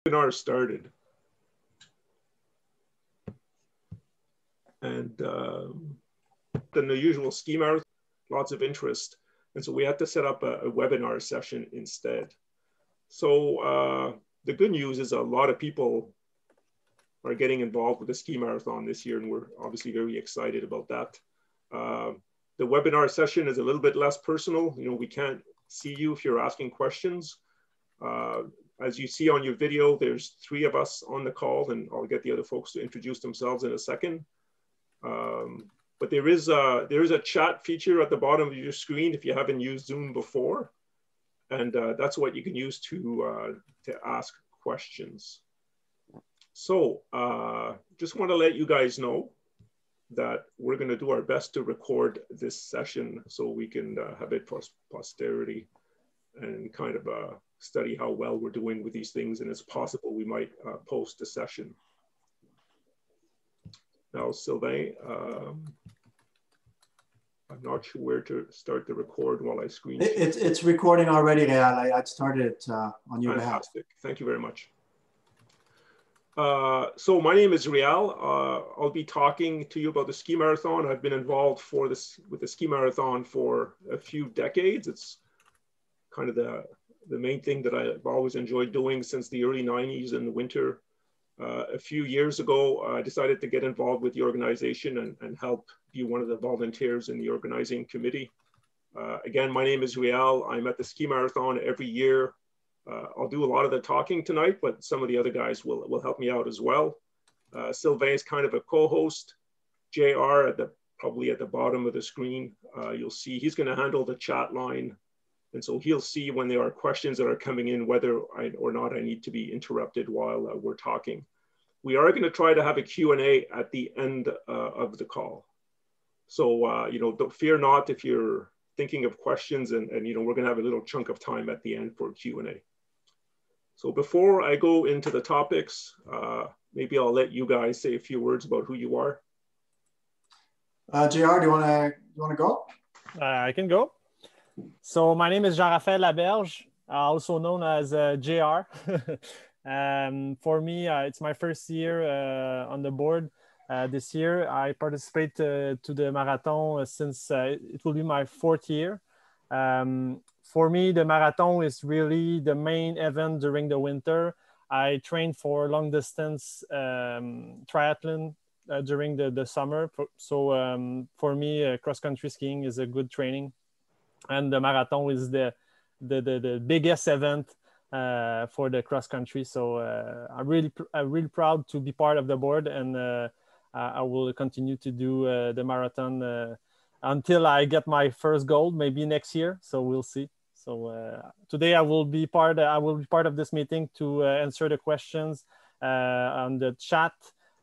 Webinar started. And then the usual ski marathon, lots of interest. And so we had to set up a webinar session instead. So the good news is a lot of people are getting involved with the ski marathon this year, and we're obviously very excited about that. The webinar session is a little bit less personal. You know, we can't see you if you're asking questions. As you see on your video, there's 3 of us on the call, and I'll get the other folks to introduce themselves in a second. But there is a chat feature at the bottom of your screen if you haven't used Zoom before, and that's what you can use to ask questions. So just want to let you guys know that we're going to do our best to record this session so we can have it for posterity and kind of study how well we're doing with these things, and it's possible we might post a session. Now, Sylvain, I'm not sure where to start the record while I screen share. It's recording already, Real. I started it on your behalf. Fantastic. Thank you very much. So my name is Real. I'll be talking to you about the ski marathon. I've been involved with the ski marathon for a few decades. It's kind of the main thing that I've always enjoyed doing since the early 90s in the winter. A few years ago, I decided to get involved with the organization and help be one of the volunteers in the organizing committee. Again, my name is Real. I'm at the ski marathon every year. I'll do a lot of the talking tonight, but some of the other guys will help me out as well. Sylvain is kind of a co-host. JR probably at the bottom of the screen. You'll see he's going to handle the chat line. And so he'll see when there are questions that are coming in, whether or not I need to be interrupted while we're talking. We are going to try to have a Q&A at the end of the call. So, you know, don't fear not if you're thinking of questions, and you know, we're going to have a little chunk of time at the end for Q&A. So before I go into the topics, maybe I'll let you guys say a few words about who you are. JR, do you want to go? I can go. So my name is Jean-Raphaël Laberge, also known as JR. For me, it's my first year on the board. This year, I participate to the marathon since it will be my 4th year. For me, the marathon is really the main event during the winter. I train for long distance triathlon during the summer. So for me, cross-country skiing is a good training. And the marathon is the biggest event for the cross-country. So I'm really proud to be part of the board, and I will continue to do the marathon until I get my first gold, maybe next year. So we'll see. So today I will be part of this meeting to answer the questions on the chat,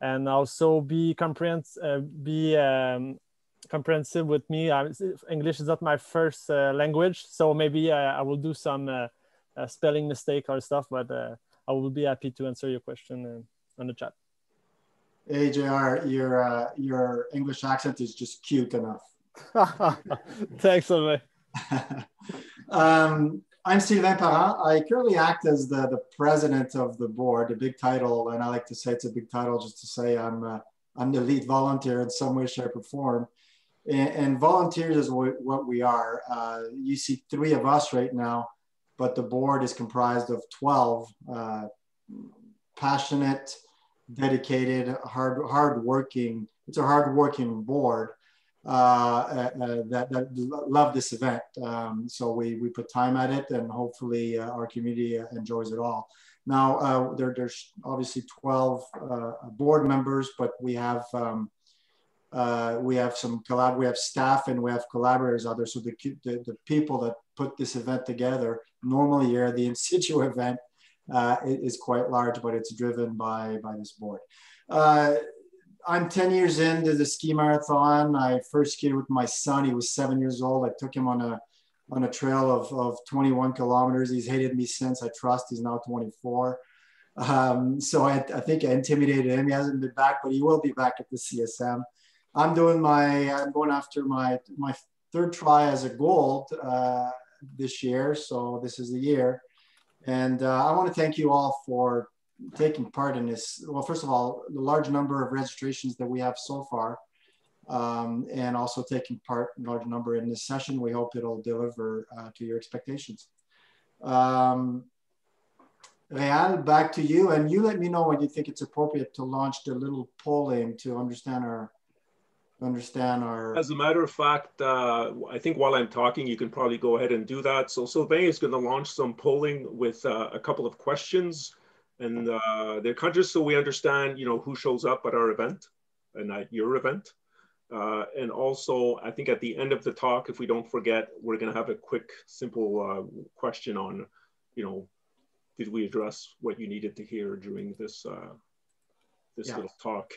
and also be comprehensive with me. English is not my first language, so maybe I will do some spelling mistake or stuff, but I will be happy to answer your question on the chat. Hey, JR, your English accent is just cute enough. Thanks, Sylvain. I'm Sylvain Parent. I currently act as the president of the board, a big title, and I like to say it's a big title just to say I'm the lead volunteer in some way, shape, or form. And volunteers is what we are. You see 3 of us right now, but the board is comprised of 12 passionate, dedicated, hardworking. It's a hardworking board that love this event. So we put time at it, and hopefully our community enjoys it all. Now there's obviously 12 board members, but we have staff and we have collaborators out there. So the people that put this event together, normally here the in situ event is quite large, but it's driven by this board. I'm 10 years into the ski marathon. I first skied with my son. He was 7 years old. I took him on a trail of 21 kilometers. He's hated me since. I trust he's now 24. So I think I intimidated him. He hasn't been back, but he will be back at the CSM. I'm going after my 3rd try as a gold this year. So this is the year. And I want to thank you all for taking part in this. Well, first of all, the large number of registrations that we have so far, and also taking part in a large number in this session. We hope it'll deliver to your expectations. Real, back to you, and you let me know when you think it's appropriate to launch the little polling to understand our. As a matter of fact, I think while I'm talking, you can probably go ahead and do that. So Sylvain is going to launch some polling with a couple of questions, and they're kind of just so we understand, you know, who shows up at our event and at your event. And also, I think at the end of the talk, if we don't forget, we're going to have a quick, simple question on, you know, did we address what you needed to hear during this little talk?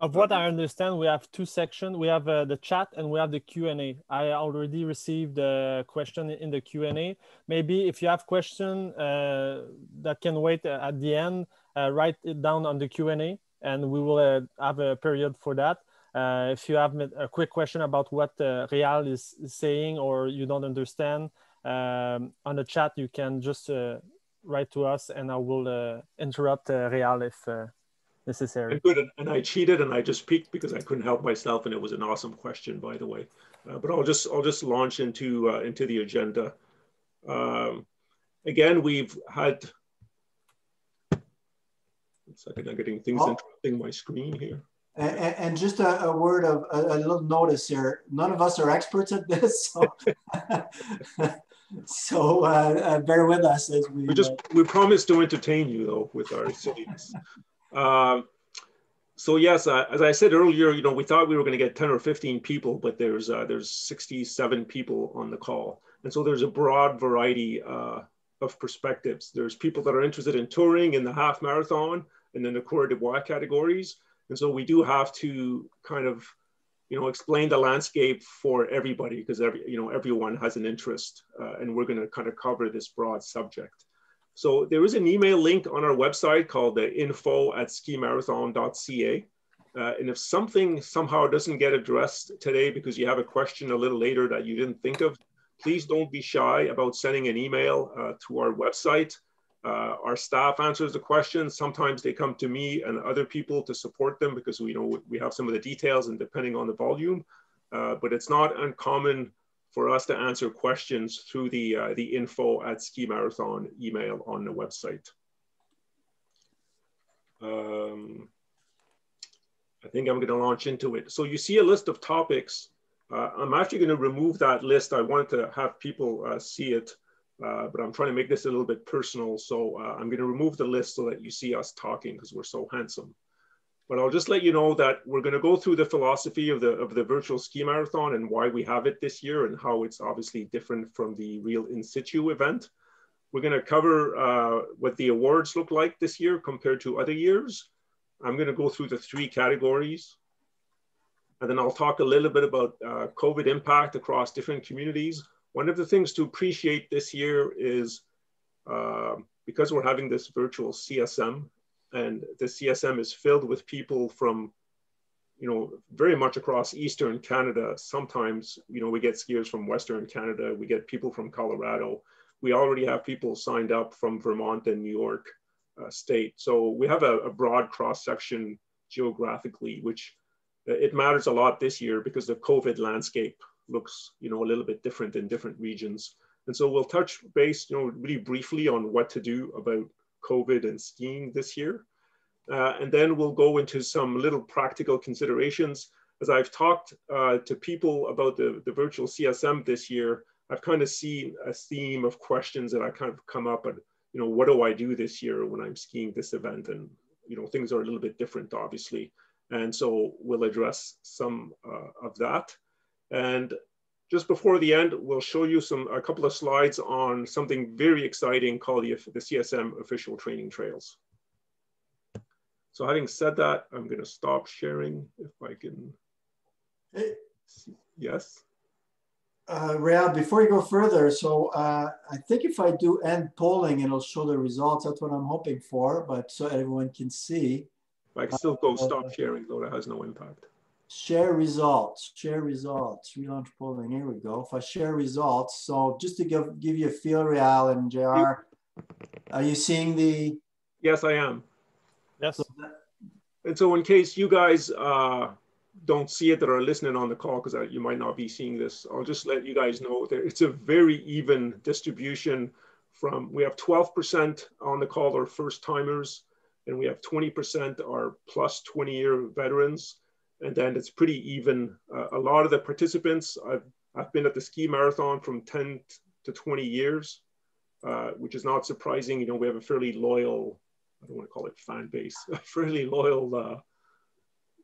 Of what I understand, we have two sections. We have the chat and we have the Q&A. I already received a question in the Q&A. Maybe if you have question that can wait at the end, write it down on the Q&A and we will have a period for that. If you have a quick question about what Real is saying or you don't understand, on the chat, you can just write to us and I will interrupt Real if necessary. And good, and I cheated and I just peeked because I couldn't help myself, and it was an awesome question, by the way. But I'll just launch into the agenda. Again, we've had. 1 second, I'm getting things interrupting my screen here. And just a word of a little notice here. None of us are experts at this, so, so bear with us as we promise to entertain you though with our silliness. So yes, as I said earlier, you know, we thought we were going to get 10 or 15 people, but there's 67 people on the call, and so there's a broad variety of perspectives. There's people that are interested in touring in the half marathon and then the Coureur de Bois categories. And so we do have to kind of, you know, explain the landscape for everybody because everyone has an interest, and we're going to kind of cover this broad subject. So there is an email link on our website called the info@skimarathon.ca. And if something somehow doesn't get addressed today because you have a question a little later that you didn't think of, please don't be shy about sending an email to our website. Our staff answers the questions. Sometimes they come to me and other people to support them because we have some of the details and depending on the volume, but it's not uncommon for us to answer questions through the info@skimarathon email on the website. I think I'm going to launch into it. So you see a list of topics. I'm actually going to remove that list. I wanted to have people see it. But I'm trying to make this a little bit personal. So I'm going to remove the list so that you see us talking because we're so handsome. But I'll just let you know that we're going to go through the philosophy of the virtual ski marathon and why we have it this year and how it's obviously different from the real in situ event. We're going to cover what the awards look like this year compared to other years. I'm going to go through the 3 categories. And then I'll talk a little bit about COVID impact across different communities. One of the things to appreciate this year is because we're having this virtual CSM, and the CSM is filled with people from, very much across Eastern Canada. Sometimes, we get skiers from Western Canada, we get people from Colorado. We already have people signed up from Vermont and New York state. So we have a broad cross-section geographically, which it matters a lot this year because the COVID landscape looks, a little bit different in different regions. And so we'll touch base, really briefly on what to do about COVID and skiing this year. And then we'll go into some little practical considerations. As I've talked to people about the virtual CSM this year, I've kind of seen a theme of questions that I kind of come up and, what do I do this year when I'm skiing this event? And, things are a little bit different, obviously. And so we'll address some of that. And just before the end, we'll show you a couple of slides on something very exciting called the CSM official training trails. So having said that, I'm going to stop sharing if I can. Yes. Real, before you go further, so I think if I do end polling, it'll show the results. That's what I'm hoping for, but so everyone can see. I can still go stop sharing, though that has no impact. Share results, relaunch polling. Here we go. If I share results, so just to give you a feel, Real and JR, are you seeing the? Yes, I am. Yes. And so in case you guys don't see it that are listening on the call, because you might not be seeing this, I'll just let you guys know that it's a very even distribution. We have 12% on the call are first timers, and we have 20% are plus 20-year veterans. And then it's pretty even. A lot of the participants, I've been at the ski marathon from 10 to 20 years, which is not surprising. You know, we have a fairly loyal, I don't want to call it fan base, a fairly loyal,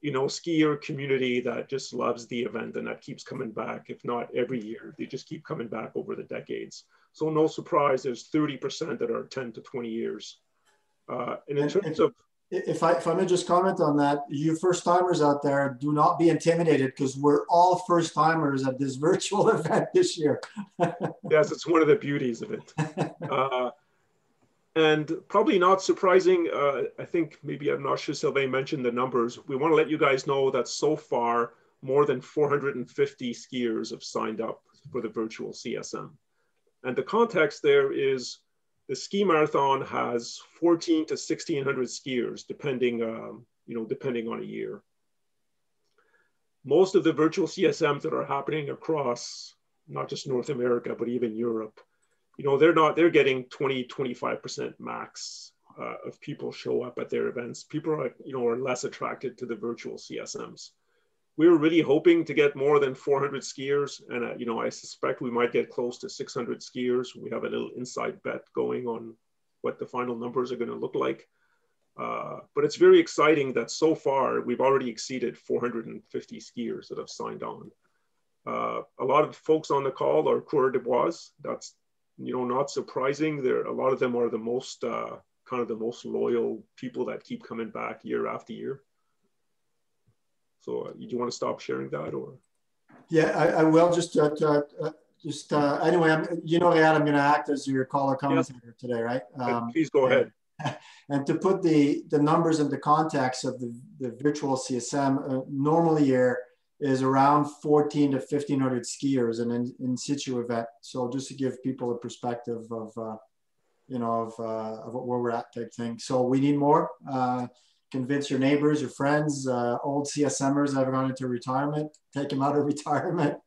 you know, skier community that just loves the event and that keeps coming back. If not every year, they just keep coming back over the decades. So no surprise, there's 30% that are 10 to 20 years. And in terms of, if I may just comment on that, you first timers out there, do not be intimidated because we're all first timers at this virtual event this year. yes, it's one of the beauties of it. And probably not surprising, I think maybe, I'm not sure Sylvain mentioned the numbers. We want to let you guys know that so far, more than 450 skiers have signed up for the virtual CSM. And the context there is the ski marathon has 14 to 1,600 skiers, depending, you know, depending on a year. Most of the virtual CSMs that are happening across not just North America, but even Europe, you know, they're getting 20, 25% max of people show up at their events. People are, you know, are less attracted to the virtual CSMs. We were really hoping to get more than 400 skiers. And, you know, I suspect we might get close to 600 skiers. We have a little inside bet going on what the final numbers are going to look like. But it's very exciting that so far we've already exceeded 450 skiers that have signed on. A lot of folks on the call are coureurs de bois. That's, you know, not surprising. A lot of them are the most, kind of the most loyal people that keep coming back year after year. So do you want to stop sharing that, or? Yeah, I will just anyway, you know, Riyad, I'm going to act as your caller commentator yes. today, right? Please go ahead. And to put the numbers into context of the virtual CSM, normal year is around 14 to 1,500 skiers in an in situ event. So just to give people a perspective of, you know, of where we're at type thing. So we need more. Convince your neighbors, your friends, old CSMers that have gone into retirement, take them out of retirement.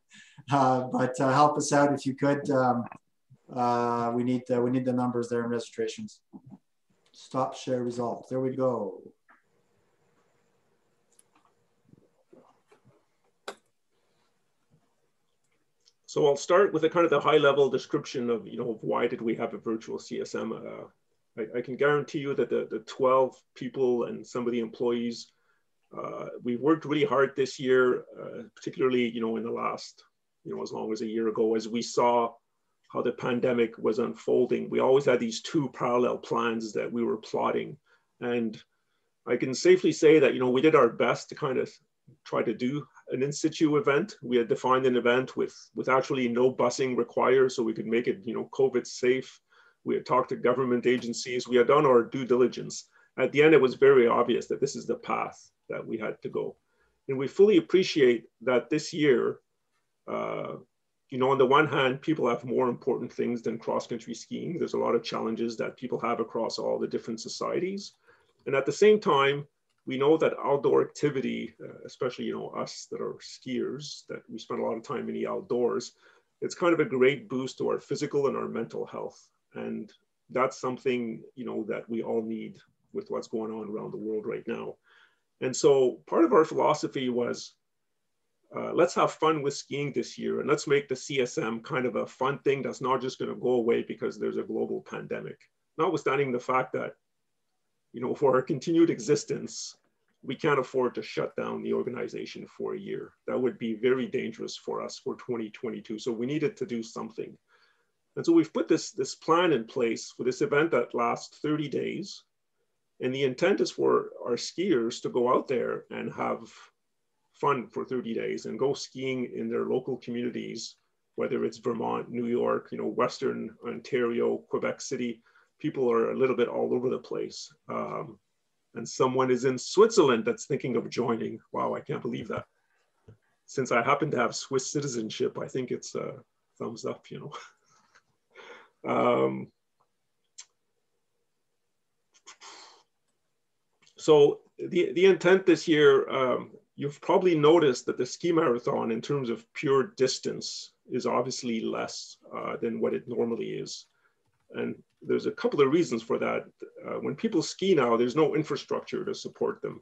But help us out if you could. We need the numbers there in registrations. Stop share results. There we go. So I'll start with a kind of the high level description of, you know, why did we have a virtual CSM? I can guarantee you that the 12 people and some of the employees, we worked really hard this year, particularly, you know, in the last, you know, as long as a year ago, as we saw how the pandemic was unfolding. We always had these two parallel plans that we were plotting. And I can safely say that, you know, we did our best to kind of try to do an in situ event. We had defined an event with actually no busing required, so we could make it, you know, COVID safe. We had talked to government agencies. We had done our due diligence. At the end, it was very obvious that this is the path that we had to go. And we fully appreciate that this year, you know, on the one hand, people have more important things than cross-country skiing. There's a lot of challenges that people have across all the different societies. And at the same time, we know that outdoor activity, especially, you know, us that are skiers, that we spend a lot of time in the outdoors, it's kind of a great boost to our physical and our mental health. And that's something, you know, that we all need with what's going on around the world right now. And so part of our philosophy was, let's have fun with skiing this year, and let's make the CSM kind of a fun thing that's not just going to go away because there's a global pandemic. Notwithstanding the fact that, you know, for our continued existence, we can't afford to shut down the organization for a year. That would be very dangerous for us for 2022. So we needed to do something. And so we've put this plan in place for this event that lasts 30 days. And the intent is for our skiers to go out there and have fun for 30 days and go skiing in their local communities, whether it's Vermont, New York, you know, Western Ontario, Quebec City. People are a little bit all over the place. And someone is in Switzerland that's thinking of joining. Wow, I can't believe that. Since I happen to have Swiss citizenship, I think it's a thumbs up, you know. So the intent this year, you've probably noticed that the ski marathon in terms of pure distance is obviously less than what it normally is. And there's a couple of reasons for that. When people ski now, there's no infrastructure to support them.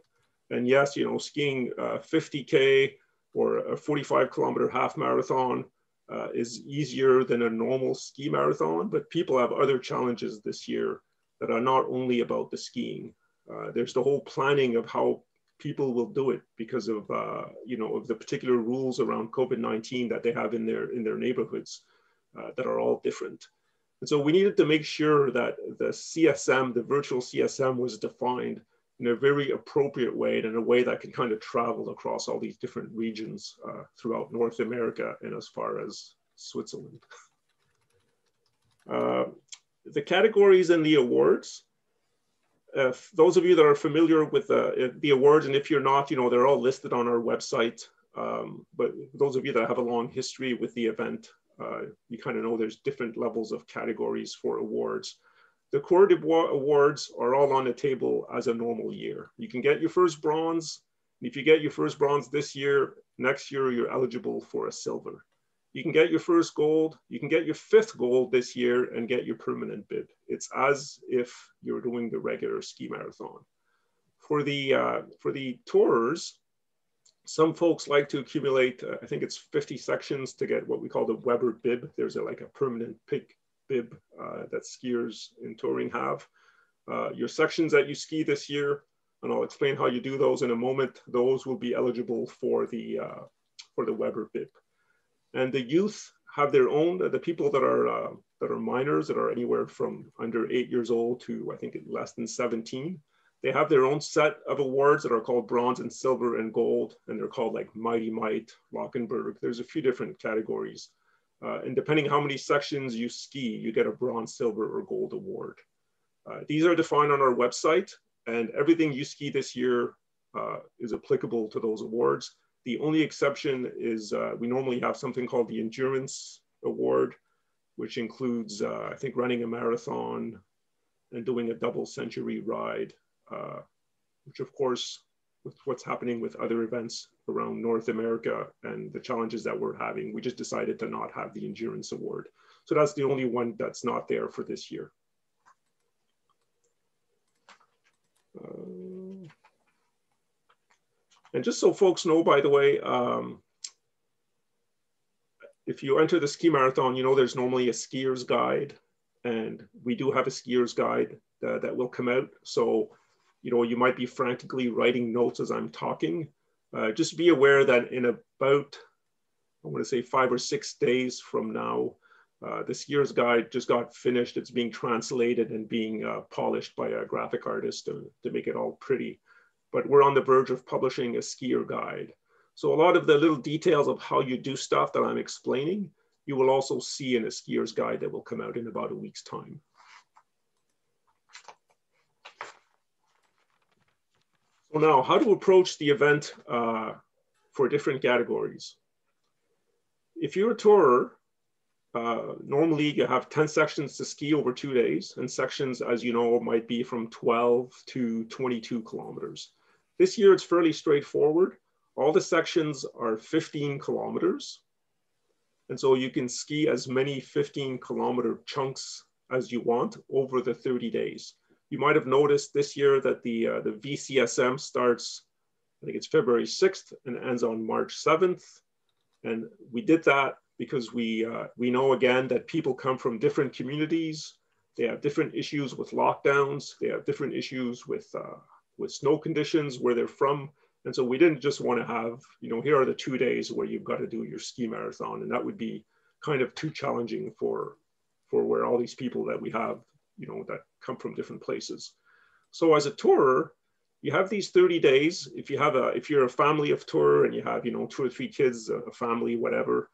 And yes, you know, skiing 50K or a 45-kilometer half marathon is easier than a normal ski marathon, but people have other challenges this year that are not only about the skiing. There's the whole planning of how people will do it because of, you know, of the particular rules around COVID-19 that they have in their neighborhoods that are all different. And so we needed to make sure that the CSM, the virtual CSM, was defined in a very appropriate way and in a way that can kind of travel across all these different regions throughout North America and as far as Switzerland. The categories and the awards, those of you that are familiar with the awards, and if you're not, you know, they're all listed on our website. But those of you that have a long history with the event, you kind of know there's different levels of categories for awards. The Coeur d'Ivoire awards are all on the table as a normal year. You can get your first bronze. And if you get your first bronze this year, next year you're eligible for a silver. You can get your first gold. You can get your fifth gold this year and get your permanent bib. It's as if you're doing the regular ski marathon. For the tourers, some folks like to accumulate, I think it's 50 sections to get what we call the Weber bib. There's like a permanent pink bib that skiers in touring have. Your sections that you ski this year, and I'll explain how you do those in a moment, those will be eligible for the Weber bib. And the youth have their own, the people that are minors, that are anywhere from under 8 years old to I think less than 17, they have their own set of awards that are called bronze and silver and gold, and they're called like Mighty Might, Lockenberg. There's a few different categories. And depending how many sections you ski, you get a bronze, silver, or gold award. These are defined on our website, and everything you ski this year is applicable to those awards. The only exception is we normally have something called the Endurance Award, which includes, I think, running a marathon and doing a double century ride, which of course, with what's happening with other events around North America and the challenges that we're having, we just decided to not have the Endurance Award. So that's the only one that's not there for this year. And just so folks know, by the way, if you enter the ski marathon, you know there's normally a skier's guide, and we do have a skier's guide that will come out. So, you know, you might be frantically writing notes as I'm talking. Just be aware that in about, I want to say 5 or 6 days from now, the skier's guide just got finished. It's being translated and being polished by a graphic artist to make it all pretty. But we're on the verge of publishing a skier guide. So a lot of the little details of how you do stuff that I'm explaining, you will also see in a skier's guide that will come out in about a week's time. So now, how to approach the event for different categories. If you're a tourer, normally you have 10 sections to ski over 2 days, and sections, as you know, might be from 12 to 22 kilometers. This year it's fairly straightforward. All the sections are 15 kilometers. And so you can ski as many 15-kilometer chunks as you want over the 30 days. You might have noticed this year that the VCSM starts, I think it's February 6th and ends on March 7th. And we did that because we know again that people come from different communities. They have different issues with lockdowns. They have different issues with snow conditions where they're from. And so we didn't just want to have, you know, here are the 2 days where you've got to do your ski marathon. And that would be kind of too challenging for where all these people that we have, you know, that come from different places. So as a tourer, you have these 30 days. If you're a family of tour and you have, you know, 2 or 3 kids, a family, whatever,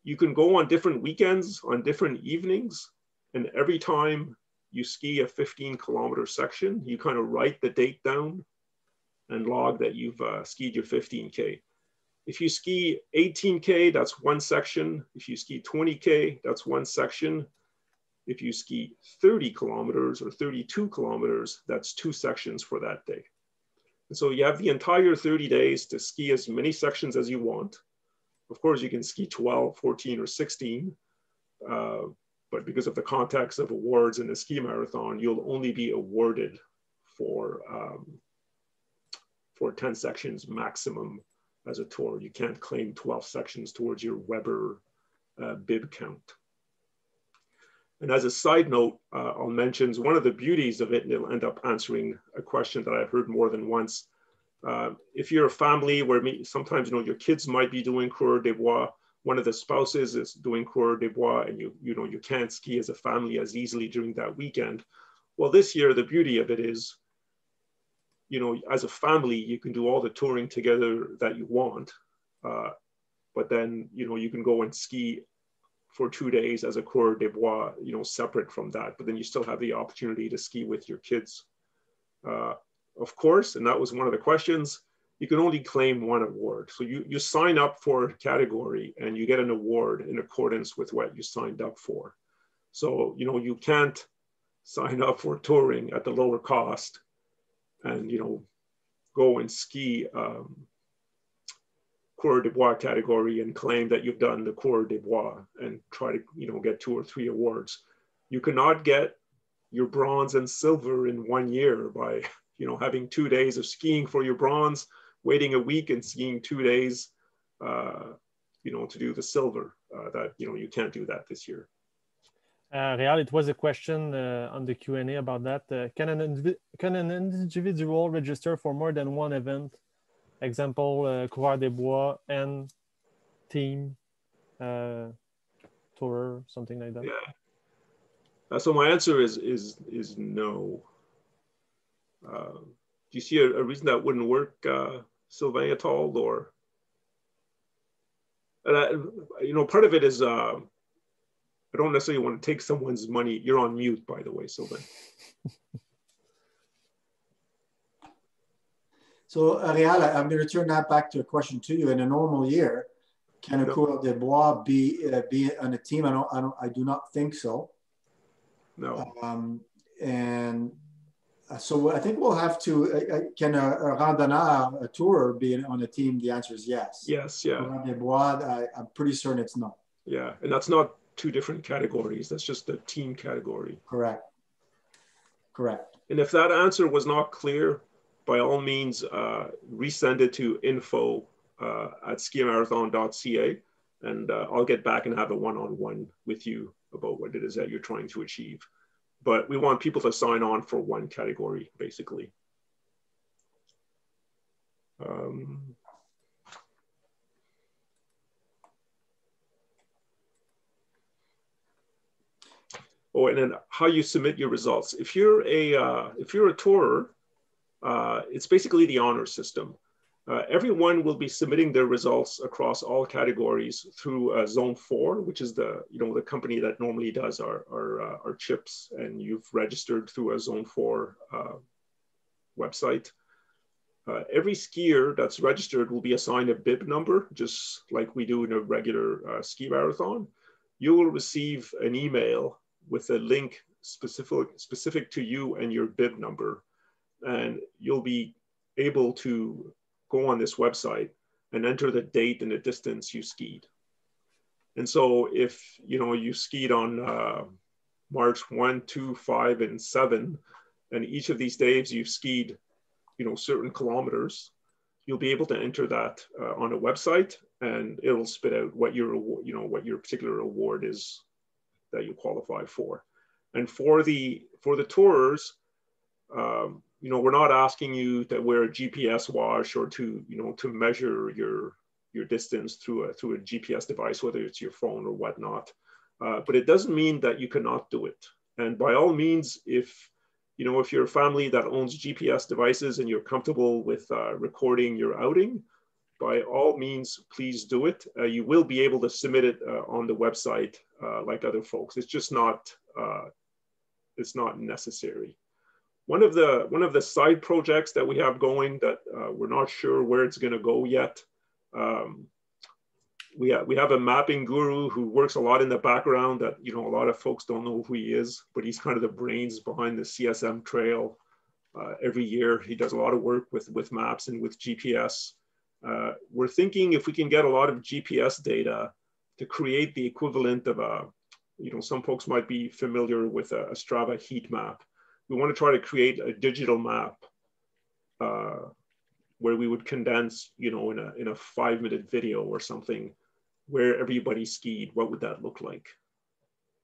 you can go on different weekends, on different evenings. And every time you ski a 15-kilometer section, you kind of write the date down and log that you've skied your 15K. If you ski 18K, that's 1 section. If you ski 20K, that's 1 section. If you ski 30 kilometers or 32 kilometers, that's 2 sections for that day. And so you have the entire 30 days to ski as many sections as you want. Of course, you can ski 12, 14, or 16. But because of the context of awards in the ski marathon, you'll only be awarded for 10 sections maximum as a tour. You can't claim 12 sections towards your Weber bib count. And as a side note, I'll mention one of the beauties of it, and it'll end up answering a question that I've heard more than once. If you're a family where sometimes your kids might be doing coureur des bois, one of the spouses is doing coureur des bois, and you can't ski as a family as easily during that weekend. Well, this year the beauty of it is, as a family you can do all the touring together that you want, but then you can go and ski for 2 days as a coureur des bois, separate from that. But then you still have the opportunity to ski with your kids. Of course, and that was one of the questions, you can only claim one award. So you sign up for a category and you get an award in accordance with what you signed up for. So, you can't sign up for touring at the lower cost and, go and ski coureur des bois category and claim that you've done the coureur des bois and try to, get 2 or 3 awards. You cannot get your bronze and silver in 1 year by, having 2 days of skiing for your bronze, waiting a week and skiing 2 days, to do the silver. That, you can't do that this year. Real, it was a question on the Q&A about that. Can an individual register for more than one event? Example, coureur des bois and team, tour, something like that. Yeah. So my answer is no. Do you see a reason that wouldn't work, Sylvain, at all? Or, part of it is I don't necessarily want to take someone's money. You're on mute, by the way, Sylvain. So, Ariel, I'm going to turn that back to a question to you. In a normal year, can a coureur des bois be on a team? I do not think so. No. And so I think we'll have to. Can a randonneur, a tourer, be on a team? The answer is yes. Yes. Yeah. Coureur des bois, I'm pretty certain it's not. Yeah, and that's not 2 different categories. That's just the team category. Correct. And if that answer was not clear, by all means, resend it to info@skimarathon.ca, and I'll get back and have a one-on-one with you about what it is that you're trying to achieve. But we want people to sign on for one category, basically. Oh, and then how you submit your results. If you're a tourer, it's basically the honor system. Everyone will be submitting their results across all categories through Zone 4, which is the company that normally does our chips, and you've registered through a Zone 4 website. Every skier that's registered will be assigned a bib number, just like we do in a regular ski marathon. You will receive an email with a link specific to you and your bib number, and you'll be able to go on this website and enter the date and the distance you skied. And so if you skied on March 1, 2, 5, and 7, and each of these days you've skied certain kilometers, you'll be able to enter that on a website, and it'll spit out what your particular award is that you qualify for. And for the tourers, we're not asking you to wear a GPS watch or to measure your distance through a GPS device, whether it's your phone or whatnot. But it doesn't mean that you cannot do it. And by all means, if you're a family that owns GPS devices and you're comfortable with recording your outing, by all means, please do it. You will be able to submit it on the website like other folks. It's just not necessary. One of the side projects that we have going that we're not sure where it's going to go yet. We have a mapping guru who works a lot in the background that a lot of folks don't know who he is, but he's kind of the brains behind the CSM trail every year. He does a lot of work with maps and with GPS. We're thinking if we can get a lot of GPS data to create the equivalent of a, some folks might be familiar with a Strava heat map. We want to try to create a digital map where we would condense, in a 5-minute video or something, where everybody skied. What would that look like?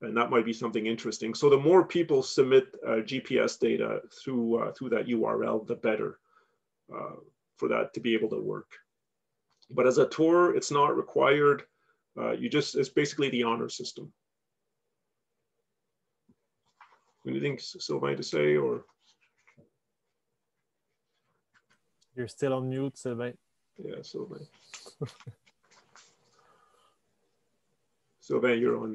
And that might be something interesting. So the more people submit GPS data through that URL, the better for that to be able to work. But as a tour, it's not required. It's basically the honor system. Anything, Sylvain, to say, or? You're still on mute, Sylvain. Yeah, Sylvain. Sylvain, you're on.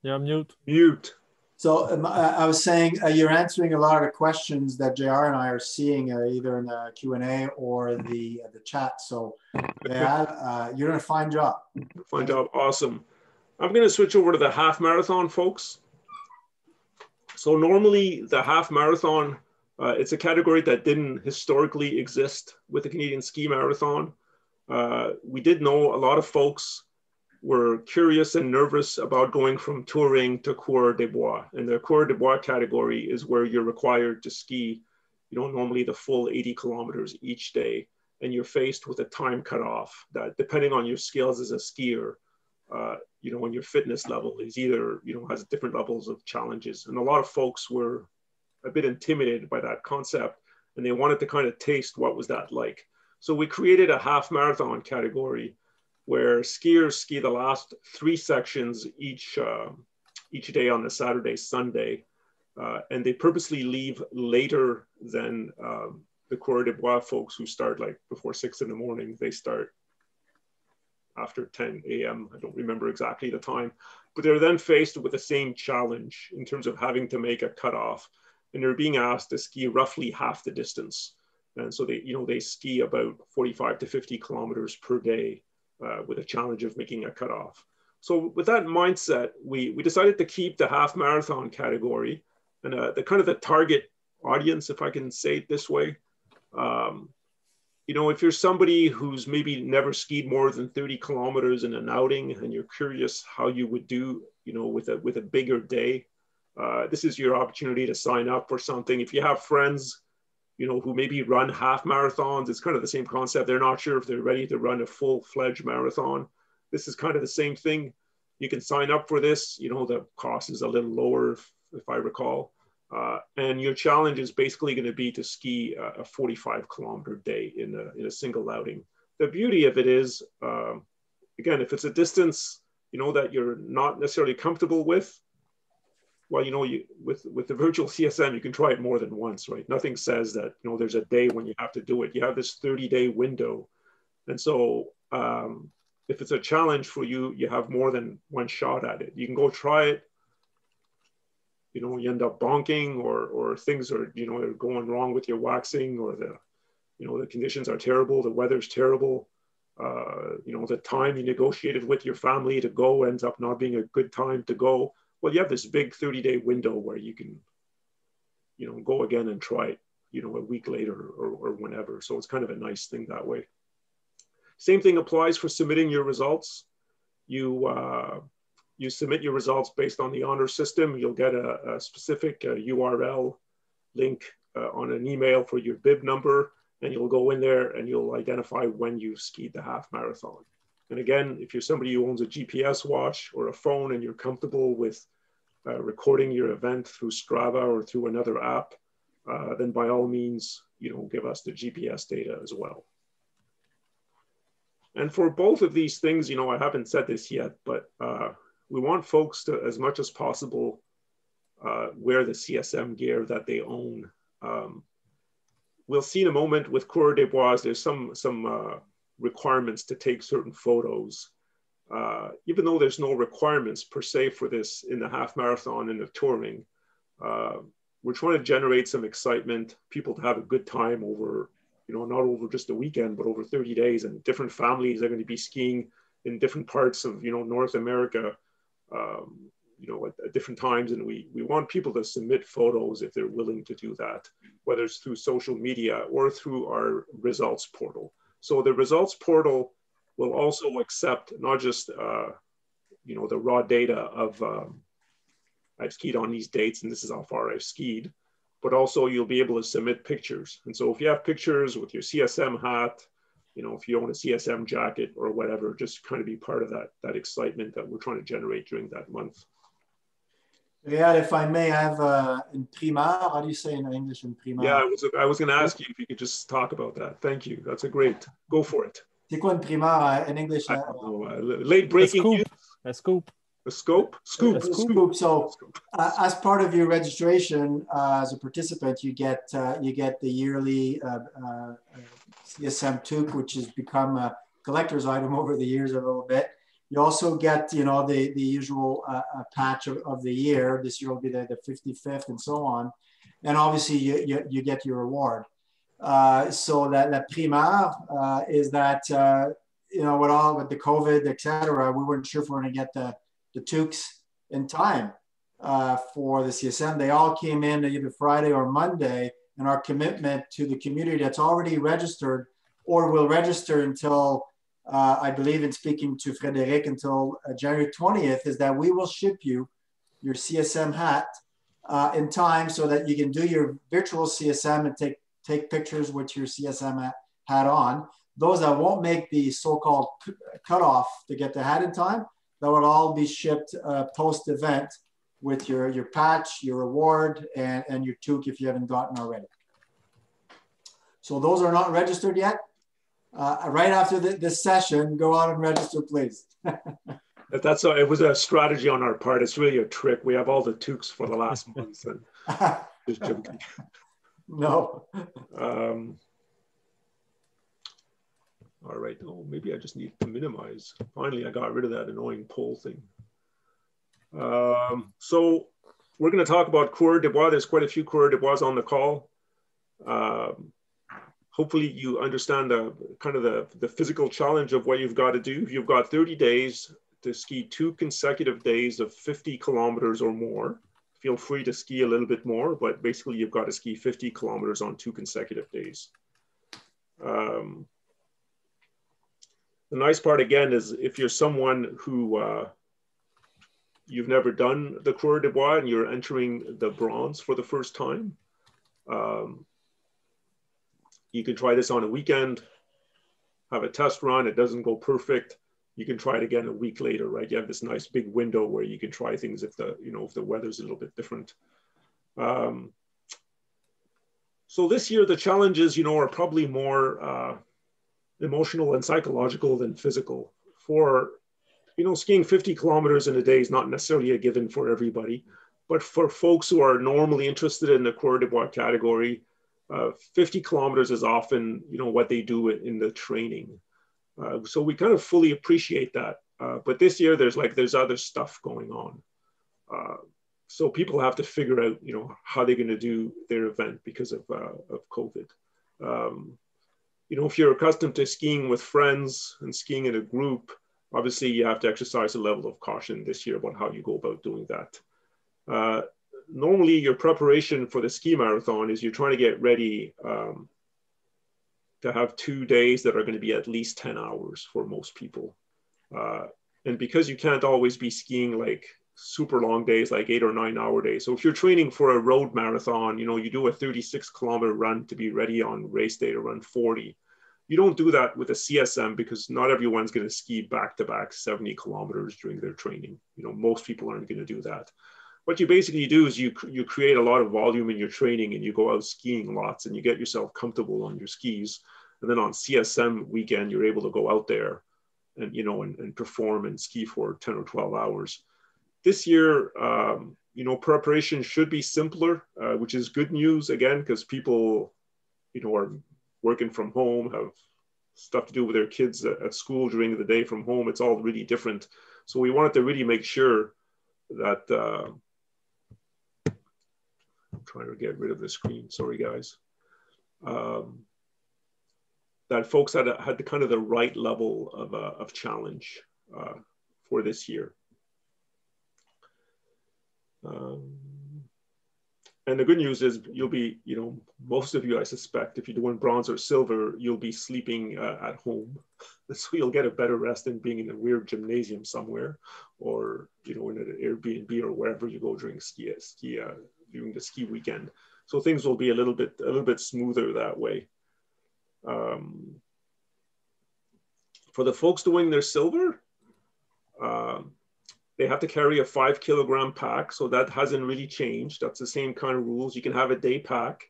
You're on mute. Mute. So I was saying you're answering a lot of the questions that JR and I are seeing either in the Q&A or the chat. So yeah, you're doing a fine job. Fine job, awesome. I'm going to switch over to the half marathon, folks. So normally the half marathon, it's a category that didn't historically exist with the Canadian Ski Marathon. We did know a lot of folks were curious and nervous about going from touring to Coureur des Bois. And the Coureur des Bois category is where you're required to ski, normally the full 80 kilometers each day. And you're faced with a time cutoff that, depending on your skills as a skier, and your fitness level is either, has different levels of challenges. And a lot of folks were a bit intimidated by that concept, and they wanted to kind of taste what was that like. So we created a half marathon category where skiers ski the last 3 sections each day on the Saturday, Sunday, and they purposely leave later than the Coureur des Bois folks who start like before 6 in the morning. They start after 10 a.m. I don't remember exactly the time, but they're then faced with the same challenge in terms of having to make a cutoff, and they're being asked to ski roughly half the distance. And so they ski about 45 to 50 kilometers per day with a challenge of making a cutoff. So with that mindset, we decided to keep the half marathon category and the kind of the target audience, if I can say it this way. If you're somebody who's maybe never skied more than 30 kilometers in an outing and you're curious how you would do, with a bigger day, this is your opportunity to sign up for something. If you have friends, who maybe run half marathons, it's kind of the same concept. They're not sure if they're ready to run a full-fledged marathon. This is kind of the same thing. You can sign up for this. The cost is a little lower, if I recall. And your challenge is basically going to be to ski a 45-kilometer day in a single outing. The beauty of it is, again, if it's a distance, that you're not necessarily comfortable with, well, with the virtual CSM, you can try it more than once, right? Nothing says that, there's a day when you have to do it. You have this 30-day window. And so if it's a challenge for you, you have more than one shot at it. You can go try it. You end up bonking or things are, are going wrong with your waxing, or the conditions are terrible. The weather's terrible. The time you negotiated with your family to go ends up not being a good time to go. Well, you have this big 30-day window where you can, go again and try it, a week later or whenever. So it's kind of a nice thing that way. Same thing applies for submitting your results. You submit your results based on the honor system. You'll get a specific URL link on an email for your bib number, and you'll go in there and you'll identify when you skied the half marathon. And again, if you're somebody who owns a GPS watch or a phone and you're comfortable with recording your event through Strava or through another app, then by all means, give us the GPS data as well. And for both of these things, I haven't said this yet, but we want folks to, as much as possible, wear the CSM gear that they own. We'll see in a moment with Coureur des Bois, there's some requirements to take certain photos. Even though there's no requirements per se for this in the half marathon and the touring, we're trying to generate some excitement, people to have a good time over, not over just a weekend, but over 30 days, and different families are going to be skiing in different parts of, North America. at different times, and we want people to submit photos if they're willing to do that, whether it's through social media or through our results portal. So the results portal will also accept not just the raw data of I've skied on these dates and this is how far I've skied, but also you'll be able to submit pictures. And so if you have pictures with your CSM hat, if you own a CSM jacket or whatever, just kind of be part of that excitement that we're trying to generate during that month. Yeah, if I may, I have in primar. How do you say in English in primar? Yeah, I was going to ask you if you could just talk about that. Thank you. That's a great. Go for it. C'est quoi une primar in English? I don't know, late breaking news. A scoop. A scope? Scoop. Scoop. So as part of your registration as a participant, you get the yearly CSM toque, which has become a collector's item over the years a little bit. You also get, the usual patch of the year. This year will be the 55th and so on. And obviously you get your reward. So that primar is that, with the COVID, et cetera, we weren't sure if we were going to get the toques in time for the CSM. They all came in either Friday or Monday, and our commitment to the community that's already registered or will register until I believe in speaking to Frédéric until January 20th is that we will ship you your CSM hat in time so that you can do your virtual CSM and take pictures with your CSM hat on. Those that won't make the so-called cutoff to get the hat in time, that would all be shipped post-event with your patch, your reward, and your toque if you haven't gotten already. So those are not registered yet. Right after this session, go out and register, please. It was a strategy on our part. It's really a trick. We have all the toques for the last month. And just joking. No. All right. Oh, maybe I just need to minimize. Finally, I got rid of that annoying poll thing. So we're going to talk about coureurs de bois. There's quite a few coureurs de bois on the call. Hopefully you understand the physical challenge of what you've got to do. You've got 30 days to ski 2 consecutive days of 50 kilometers or more. Feel free to ski a little bit more, but basically you've got to ski 50 kilometers on 2 consecutive days. The nice part again is if you're someone who you've never done the Coureur de Bois and you're entering the bronze for the first time, you can try this on a weekend, have a test run. It doesn't go perfect. You can try it again a week later, right? You have this nice big window where you can try things if the weather's a little bit different. So this year, the challenges, are probably more emotional and psychological than physical. For, skiing 50 kilometers in a day is not necessarily a given for everybody, but for folks who are normally interested in the Coureur de Bois category, 50 kilometers is often, what they do in the training. So we kind of fully appreciate that. But this year there's other stuff going on. So people have to figure out, how they're going to do their event because of COVID. If you're accustomed to skiing with friends and skiing in a group, obviously you have to exercise a level of caution this year about how you go about doing that. Normally your preparation for the ski marathon is you're trying to get ready to have 2 days that are going to be at least 10 hours for most people. And because you can't always be skiing like super long days, like 8 or 9 hour days. So if you're training for a road marathon, you do a 36 kilometer run to be ready on race day to run 40. You don't do that with a CSM because not everyone's going to ski back-to-back 70 kilometers during their training. Most people aren't going to do that. What you basically do is you create a lot of volume in your training and you go out skiing lots and you get yourself comfortable on your skis. And then on CSM weekend, you're able to go out there and, and perform and ski for 10 or 12 hours. This year, preparation should be simpler, which is good news again, because people, are working from home, have stuff to do with their kids at school during the day from home. It's all really different. So we wanted to really make sure that, I'm trying to get rid of the screen. Sorry, guys. That folks had the kind of the right level of challenge for this year. And the good news is you'll be, you know, most of you, I suspect, if you're doing bronze or silver, you'll be sleeping at home. So you'll get a better rest than being in a weird gymnasium somewhere, or, you know, in an Airbnb or wherever you go during during the ski weekend. So things will be a little bit smoother that way. For the folks doing their silver, they have to carry a 5 kilogram pack. So that hasn't really changed. That's the same kind of rules. You can have a day pack.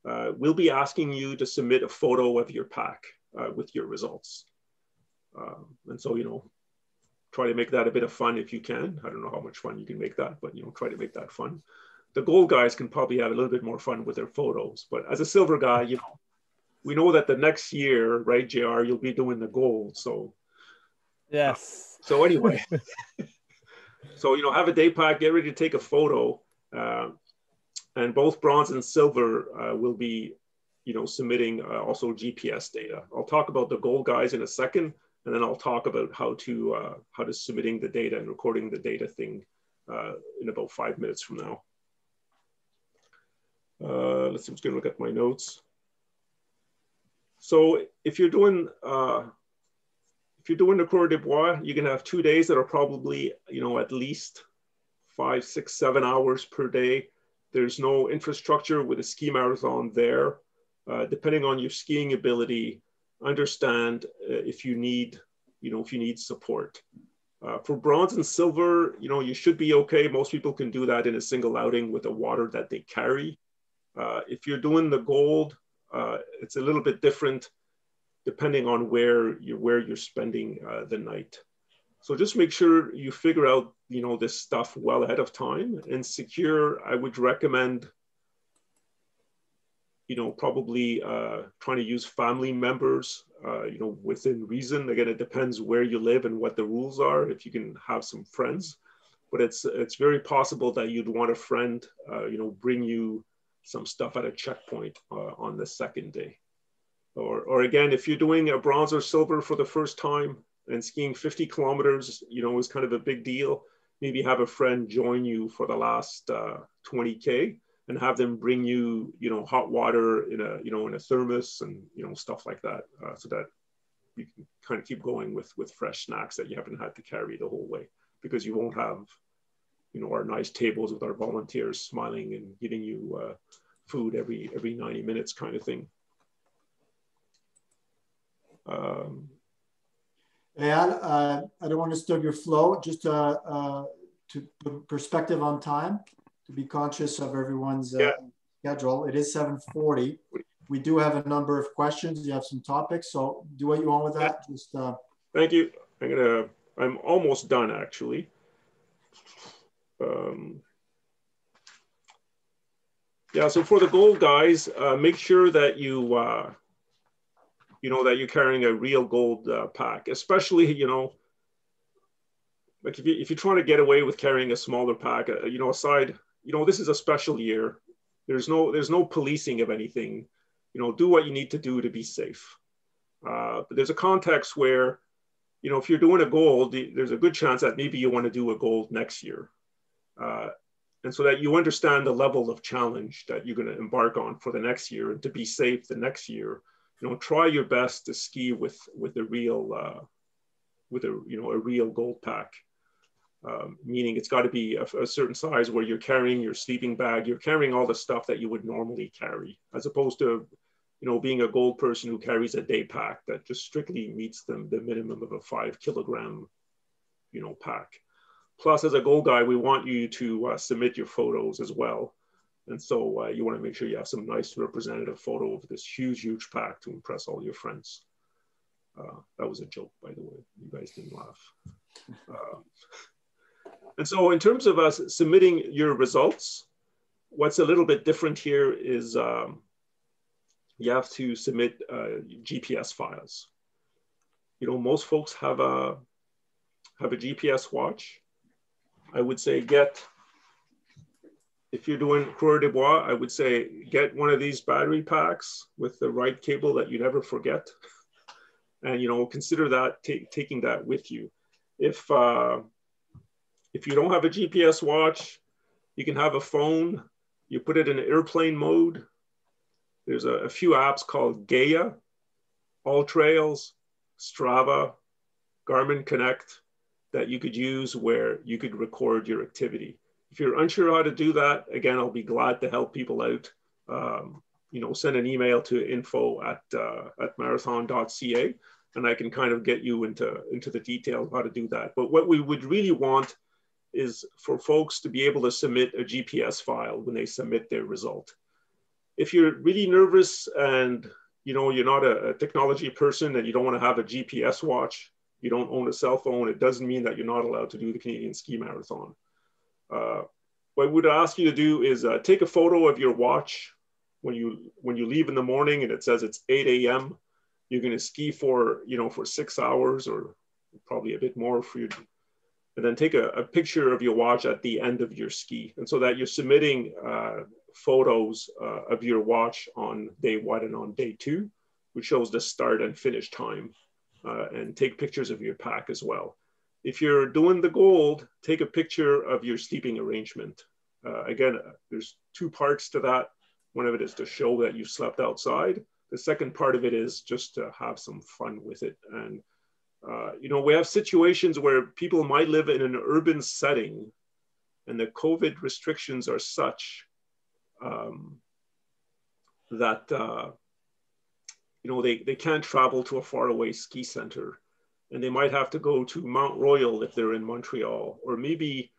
We'll be asking you to submit a photo of your pack with your results. And so, you know, try to make that a bit of fun if you can. I don't know how much fun you can make that, but, you know, try to make that fun. The gold guys can probably have a little bit more fun with their photos. But as a silver guy, you know, we know that the next year, right, JR, you'll be doing the gold. So, yes. So anyway. So, you know, have a day pack, get ready to take a photo, and both bronze and silver will be, you know, submitting also GPS data. I'll talk about the gold guys in a second, and then I'll talk about how to submitting the data and recording the data thing in about 5 minutes from now. Let's see, I'm just gonna look at my notes. So if you're doing the Coureur des Bois, you're gonna have 2 days that are probably, you know, at least 5, 6, 7 hours per day. There's no infrastructure with a ski marathon there. Depending on your skiing ability, understand if you need support. For bronze and silver, you know, you should be okay. Most people can do that in a single outing with the water that they carry. If you're doing the gold, it's a little bit different depending on where you're spending the night. So just make sure you figure out, you know, this stuff well ahead of time. And secure, I would recommend, you know, probably trying to use family members, you know, within reason. Again, it depends where you live and what the rules are, if you can have some friends. But it's very possible that you'd want a friend, you know, bring you some stuff at a checkpoint on the second day. Or again, if you're doing a bronze or silver for the first time and skiing 50 kilometers, you know, is kind of a big deal, maybe have a friend join you for the last 20K and have them bring you, you know, hot water in a thermos and, you know, stuff like that, so that you can kind of keep going with fresh snacks that you haven't had to carry the whole way, because you won't have, you know, our nice tables with our volunteers smiling and giving you food every 90 minutes kind of thing. I don't want to disturb your flow, just to put perspective on time, to be conscious of everyone's schedule. It is 7:40. We do have a number of questions. You have some topics, so do what you want with that. Yeah. Just Thank you. I'm almost done actually. Yeah, so for the gold guys, make sure that you know, that you're carrying a real gold pack, especially, you know, like if you're trying to get away with carrying a smaller pack, you know, aside, you know, this is a special year. There's no policing of anything. You know, do what you need to do to be safe. But there's a context where, you know, if you're doing a gold, there's a good chance that maybe you want to do a gold next year. And so that you understand the level of challenge that you're going to embark on for the next year, and to be safe the next year, you know, try your best to ski with a real, a real gold pack. Meaning it's got to be a certain size where you're carrying your sleeping bag, you're carrying all the stuff that you would normally carry, as opposed to, you know, being a gold person who carries a day pack that just strictly meets the minimum of a 5 kilogram, you know, pack. Plus, as a gold guy, we want you to submit your photos as well. And so you want to make sure you have some nice representative photo of this huge pack to impress all your friends. That was a joke, by the way. You guys didn't laugh. And so in terms of us submitting your results, what's a little bit different here is you have to submit GPS files. You know, most folks have a GPS watch. I would say if you're doing Coureur des Bois, I would say get one of these battery packs with the right cable that you never forget. And, you know, consider that taking that with you. If you don't have a GPS watch, You can have a phone, you put it in airplane mode. There's a few apps called Gaia, All Trails, Strava, Garmin Connect that you could use where you could record your activity. If you're unsure how to do that, again, I'll be glad to help people out. You know, send an email to info@at marathon.ca, and I can kind of get you into the details of how to do that. But what we would really want is for folks to be able to submit a GPS file when they submit their result. If you're really nervous and you know you're not a technology person and you don't want to have a GPS watch, you don't own a cell phone, it doesn't mean that you're not allowed to do the Canadian Ski Marathon. What I would ask you to do is take a photo of your watch when you leave in the morning and it says it's 8 a.m. You're going to ski for 6 hours or probably a bit more for you. And then take a picture of your watch at the end of your ski. And so that you're submitting photos of your watch on day 1 and on day 2, which shows the start and finish time, and take pictures of your pack as well. If you're doing the gold, take a picture of your sleeping arrangement. Again, there's 2 parts to that. One of it is to show that you slept outside. The second part of it is just to have some fun with it. And, you know, we have situations where people might live in an urban setting and the COVID restrictions are such that, you know, they can't travel to a faraway ski center. And they might have to go to Mount Royal if they're in Montreal, or maybe,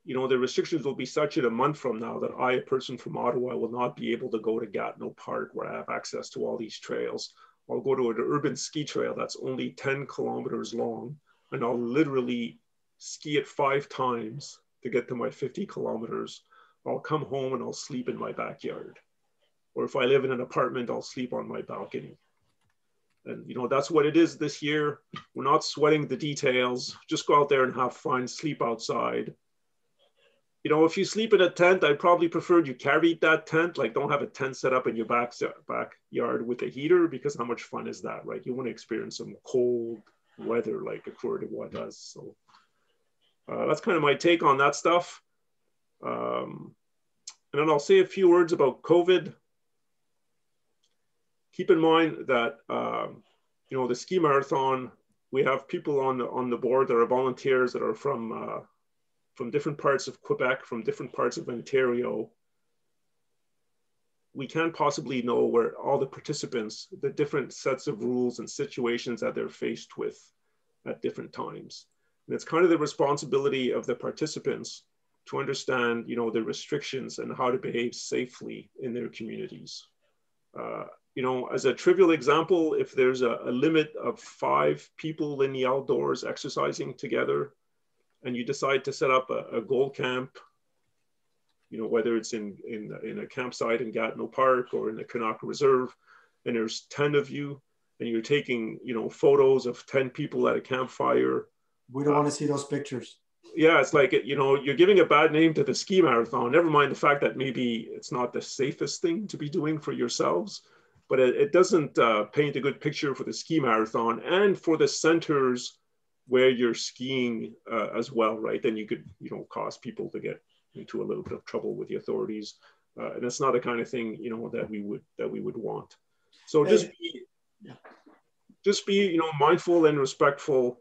you know, the restrictions will be such in a month from now that I, a person from Ottawa, will not be able to go to Gatineau Park where I have access to all these trails. I'll go to an urban ski trail that's only 10 kilometers long, and I'll literally ski it 5 times to get to my 50 kilometers. I'll come home and I'll sleep in my backyard. Or if I live in an apartment, I'll sleep on my balcony. And, you know, that's what it is this year. We're not sweating the details. Just go out there and have fun, sleep outside. You know, if you sleep in a tent, I'd probably prefer you carried that tent. Like, don't have a tent set up in your backyard with a heater, because how much fun is that, right? You want to experience some cold weather like a Coeur d'Ivoire does. So that's kind of my take on that stuff. And then I'll say a few words about COVID. Keep in mind that, you know, the ski marathon, we have people on the board that are volunteers that are from different parts of Quebec, from different parts of Ontario. We can't possibly know where all the participants, the different sets of rules and situations that they're faced with at different times. And it's kind of the responsibility of the participants to understand, you know, the restrictions and how to behave safely in their communities. You know, as a trivial example, if there's a limit of 5 people in the outdoors exercising together, and you decide to set up a gold camp, you know, whether it's in a campsite in Gatineau Park or in the Canuck Reserve, and there's 10 of you, and you're taking, you know, photos of 10 people at a campfire. We don't want to see those pictures. Yeah, it's like, you know, you're giving a bad name to the ski marathon. Never mind the fact that maybe it's not the safest thing to be doing for yourselves, but it doesn't paint a good picture for the ski marathon and for the centers where you're skiing as well, right? Then you could, you know, cause people to get into a little bit of trouble with the authorities, and it's not the kind of thing, you know, that we would want. So just be, you know, mindful and respectful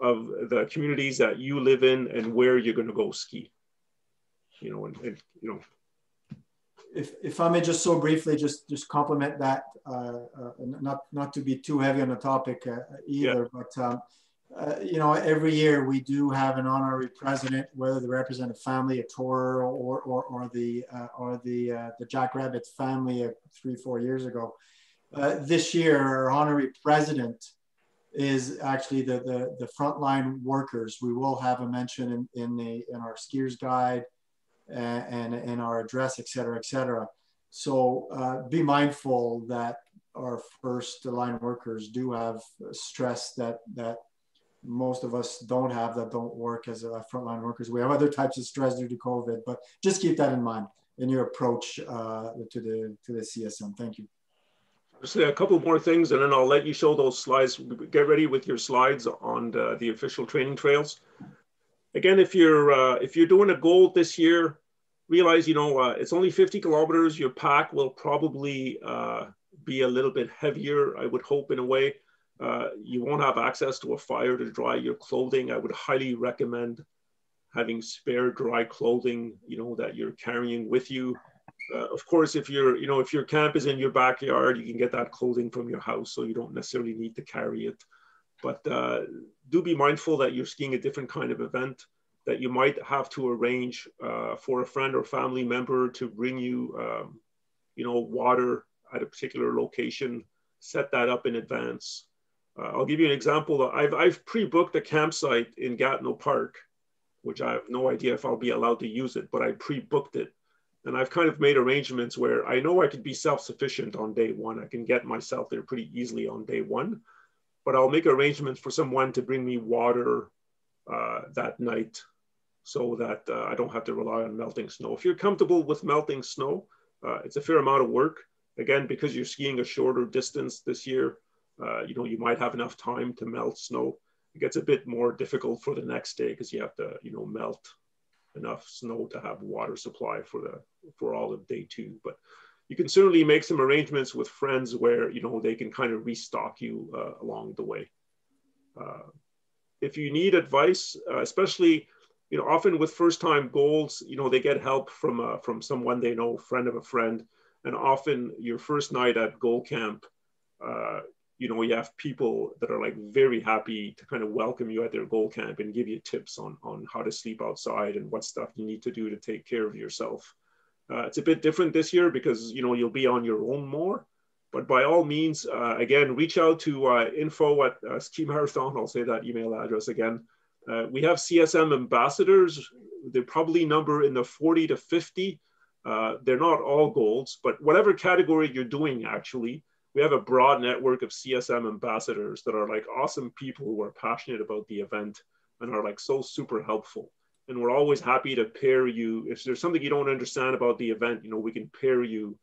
of the communities that you live in and where you're going to go ski. You know, and you know. If I may just so briefly just compliment that, not to be too heavy on the topic either, but you know, every year we do have an honorary president, whether they represent a family, a tour, or the Jackrabbit family 3-4 years ago. This year, our honorary president is actually the frontline workers. We will have a mention in our skiers guide and in our address, et cetera, et cetera. So be mindful that our first line workers do have stress that most of us don't have, that don't work as frontline workers. We have other types of stress due to COVID, but just keep that in mind in your approach to the CSM. Thank you. Just a couple more things, and then I'll let you show those slides. Get ready with your slides on the official training trails. Again, if you're doing a gold this year, realize, you know, it's only 50 kilometers. Your pack will probably be a little bit heavier, I would hope, in a way. You won't have access to a fire to dry your clothing. I would highly recommend having spare dry clothing, you know, that you're carrying with you. Of course, if your camp is in your backyard, you can get that clothing from your house, so you don't necessarily need to carry it. But do be mindful that you're skiing a different kind of event, that you might have to arrange for a friend or family member to bring you, you know, water at a particular location. Set that up in advance. I'll give you an example. I've pre-booked a campsite in Gatineau Park, which I have no idea if I'll be allowed to use it, but I pre-booked it. And I've kind of made arrangements where I know I could be self-sufficient on day one. I can get myself there pretty easily on day one, but I'll make arrangements for someone to bring me water that night so that I don't have to rely on melting snow. If you're comfortable with melting snow, it's a fair amount of work. Again, because you're skiing a shorter distance this year, you know, you might have enough time to melt snow. It gets a bit more difficult for the next day because you have to, you know, melt enough snow to have water supply for all of day two. But you can certainly make some arrangements with friends where, you know, they can kind of restock you along the way. If you need advice, especially, you know, often with first-time goals, you know, they get help from someone they know, friend of a friend, and often your first night at goal camp, you know, you have people that are like very happy to kind of welcome you at their goal camp and give you tips on how to sleep outside and what stuff you need to do to take care of yourself. It's a bit different this year because, you know, you'll be on your own more, but by all means, again, reach out to info at Ski Marathon. I'll say that email address again. We have CSM ambassadors. They probably number in the 40 to 50. They're not all golds, but whatever category you're doing, actually, we have a broad network of CSM ambassadors that are like awesome people who are passionate about the event and are like so super helpful. And we're always happy to pair you. If there's something you don't understand about the event, you know, we can pair you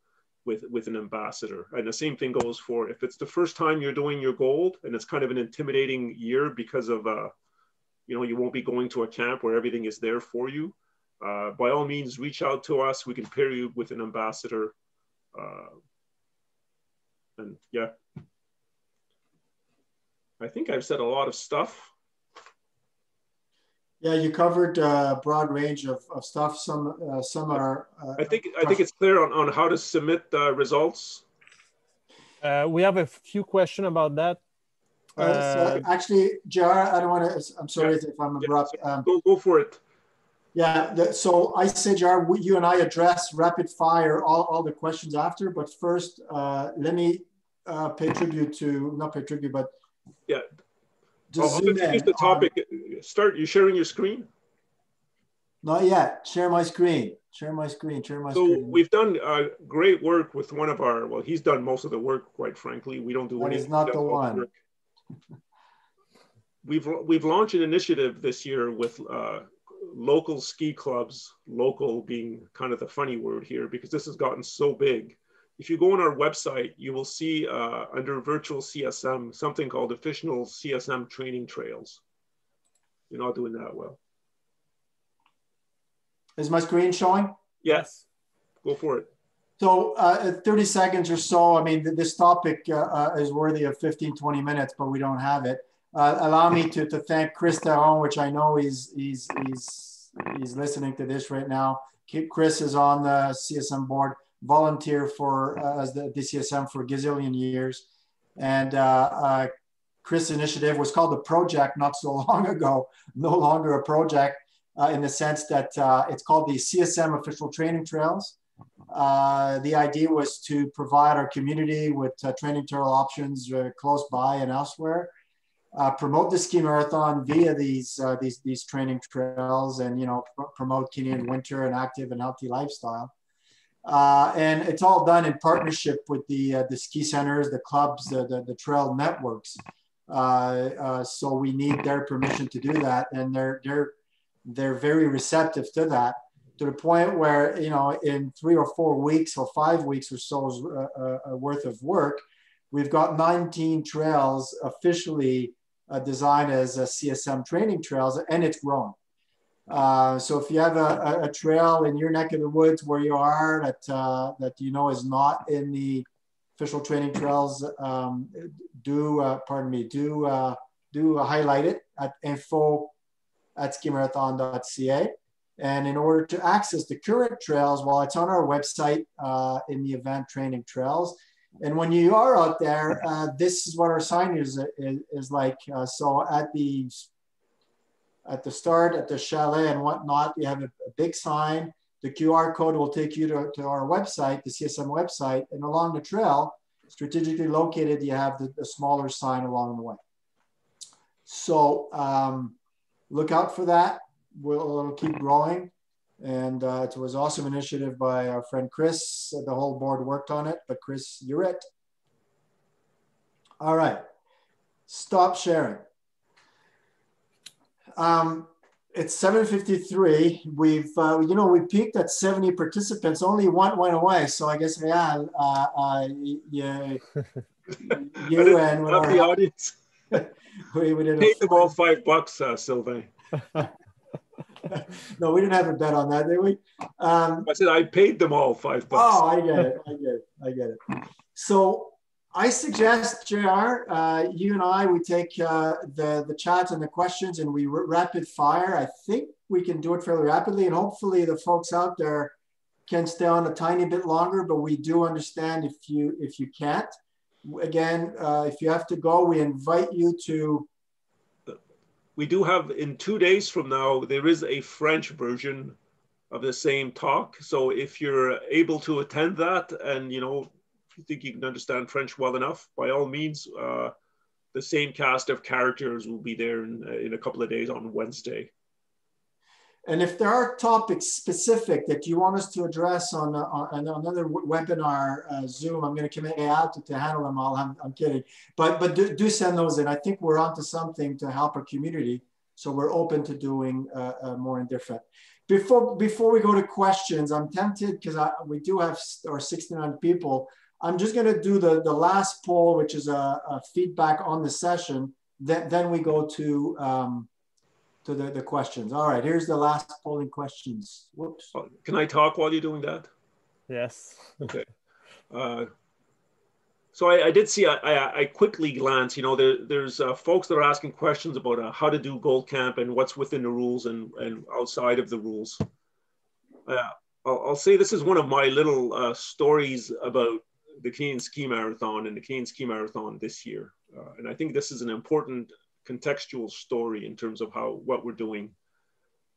with an ambassador. And the same thing goes for if it's the first time you're doing your gold and it's kind of an intimidating year because of, you know, you won't be going to a camp where everything is there for you. By all means, reach out to us. We can pair you with an ambassador. And yeah, I think I've said a lot of stuff. Yeah, you covered a broad range of stuff. Some are. I think it's clear on how to submit results. We have a few questions about that. So actually, JR, I don't want to. I'm sorry if I'm abrupt. Go for it. Yeah. So I say, JR, you and I address rapid fire all the questions after. But first, let me pay tribute to not pay tribute, but yeah. I'll introduce the topic. Start. You sharing your screen? Not yet. Share my screen. Share my screen. Share my screen. So we've done great work with one of our. Well, he's done most of the work. Quite frankly, we don't do anything. That is not the one. We've launched an initiative this year with local ski clubs. Local being kind of the funny word here because this has gotten so big. If you go on our website, you will see under virtual CSM, something called official CSM training trails. You're not doing that well. Is my screen showing? Yes, go for it. So 30 seconds or so. I mean, this topic is worthy of 15, 20 minutes, but we don't have it. Allow me to thank Chris Taron, which I know he's listening to this right now. Chris is on the CSM board. Volunteer for as the DCSM for a gazillion years, and Chris' initiative was called the project not so long ago. No longer a project in the sense that it's called the CSM official training trails. The idea was to provide our community with training trail options close by and elsewhere. Promote the ski marathon via these training trails, and promote Canadian winter and active and healthy lifestyle. And it's all done in partnership with the ski centers, the clubs, the trail networks. So we need their permission to do that, and they're very receptive to that, to the point where in 3 or 4 weeks or 5 weeks or so worth of work, we've got 19 trails officially designed as CSM training trails, and it's growing. So if you have a trail in your neck of the woods where you are that you know is not in the official training trails, do highlight it at info@skimarathon.ca. And in order to access the current trails, well, it's on our website in the event training trails. And when you are out there, this is what our sign is like. So at the start, at the chalet and whatnot, you have a big sign. The QR code will take you to our website, the CSM website, and along the trail, strategically located, you have the smaller sign along the way. So look out for that. It'll keep growing. And it was an awesome initiative by our friend Chris. The whole board worked on it, but Chris, you're it. All right, stop sharing. It's 7:53. We've, we peaked at 70 participants. Only one went away. So I guess, yeah, you and the audience. we did paid them all $5, Sylvain. No, we didn't have a bet on that, did we? I said I paid them all $5. Oh, I get it. So I suggest, JR, you and I, we take the chat and the questions and we rapid fire. I think we can do it fairly rapidly, and hopefully the folks out there can stay on a tiny bit longer, but we do understand if you can't. Again, if you have to go, we invite you to. We do have, in 2 days from now, there is a French version of the same talk. So if you're able to attend that and, if you think you can understand French well enough, by all means, the same cast of characters will be there in a couple of days on Wednesday. And if there are topics specific that you want us to address on another webinar, Zoom, I'm going to commit out to handle them all. I'm kidding, but do send those in. I think we're onto something to help our community, so we're open to doing more indifferent. Before we go to questions, I'm tempted because we do have our 69 people. I'm just going to do the last poll, which is a feedback on the session. Then we go to the questions. All right, here's the last polling questions. Whoops. Can I talk while you're doing that? Yes. Okay. So I did see, I quickly glanced, there's folks that are asking questions about how to do Gold Camp and what's within the rules and outside of the rules. I'll say this is one of my little stories about the Canadian Ski Marathon and the Canadian Ski Marathon this year. And I think this is an important contextual story in terms of what we're doing.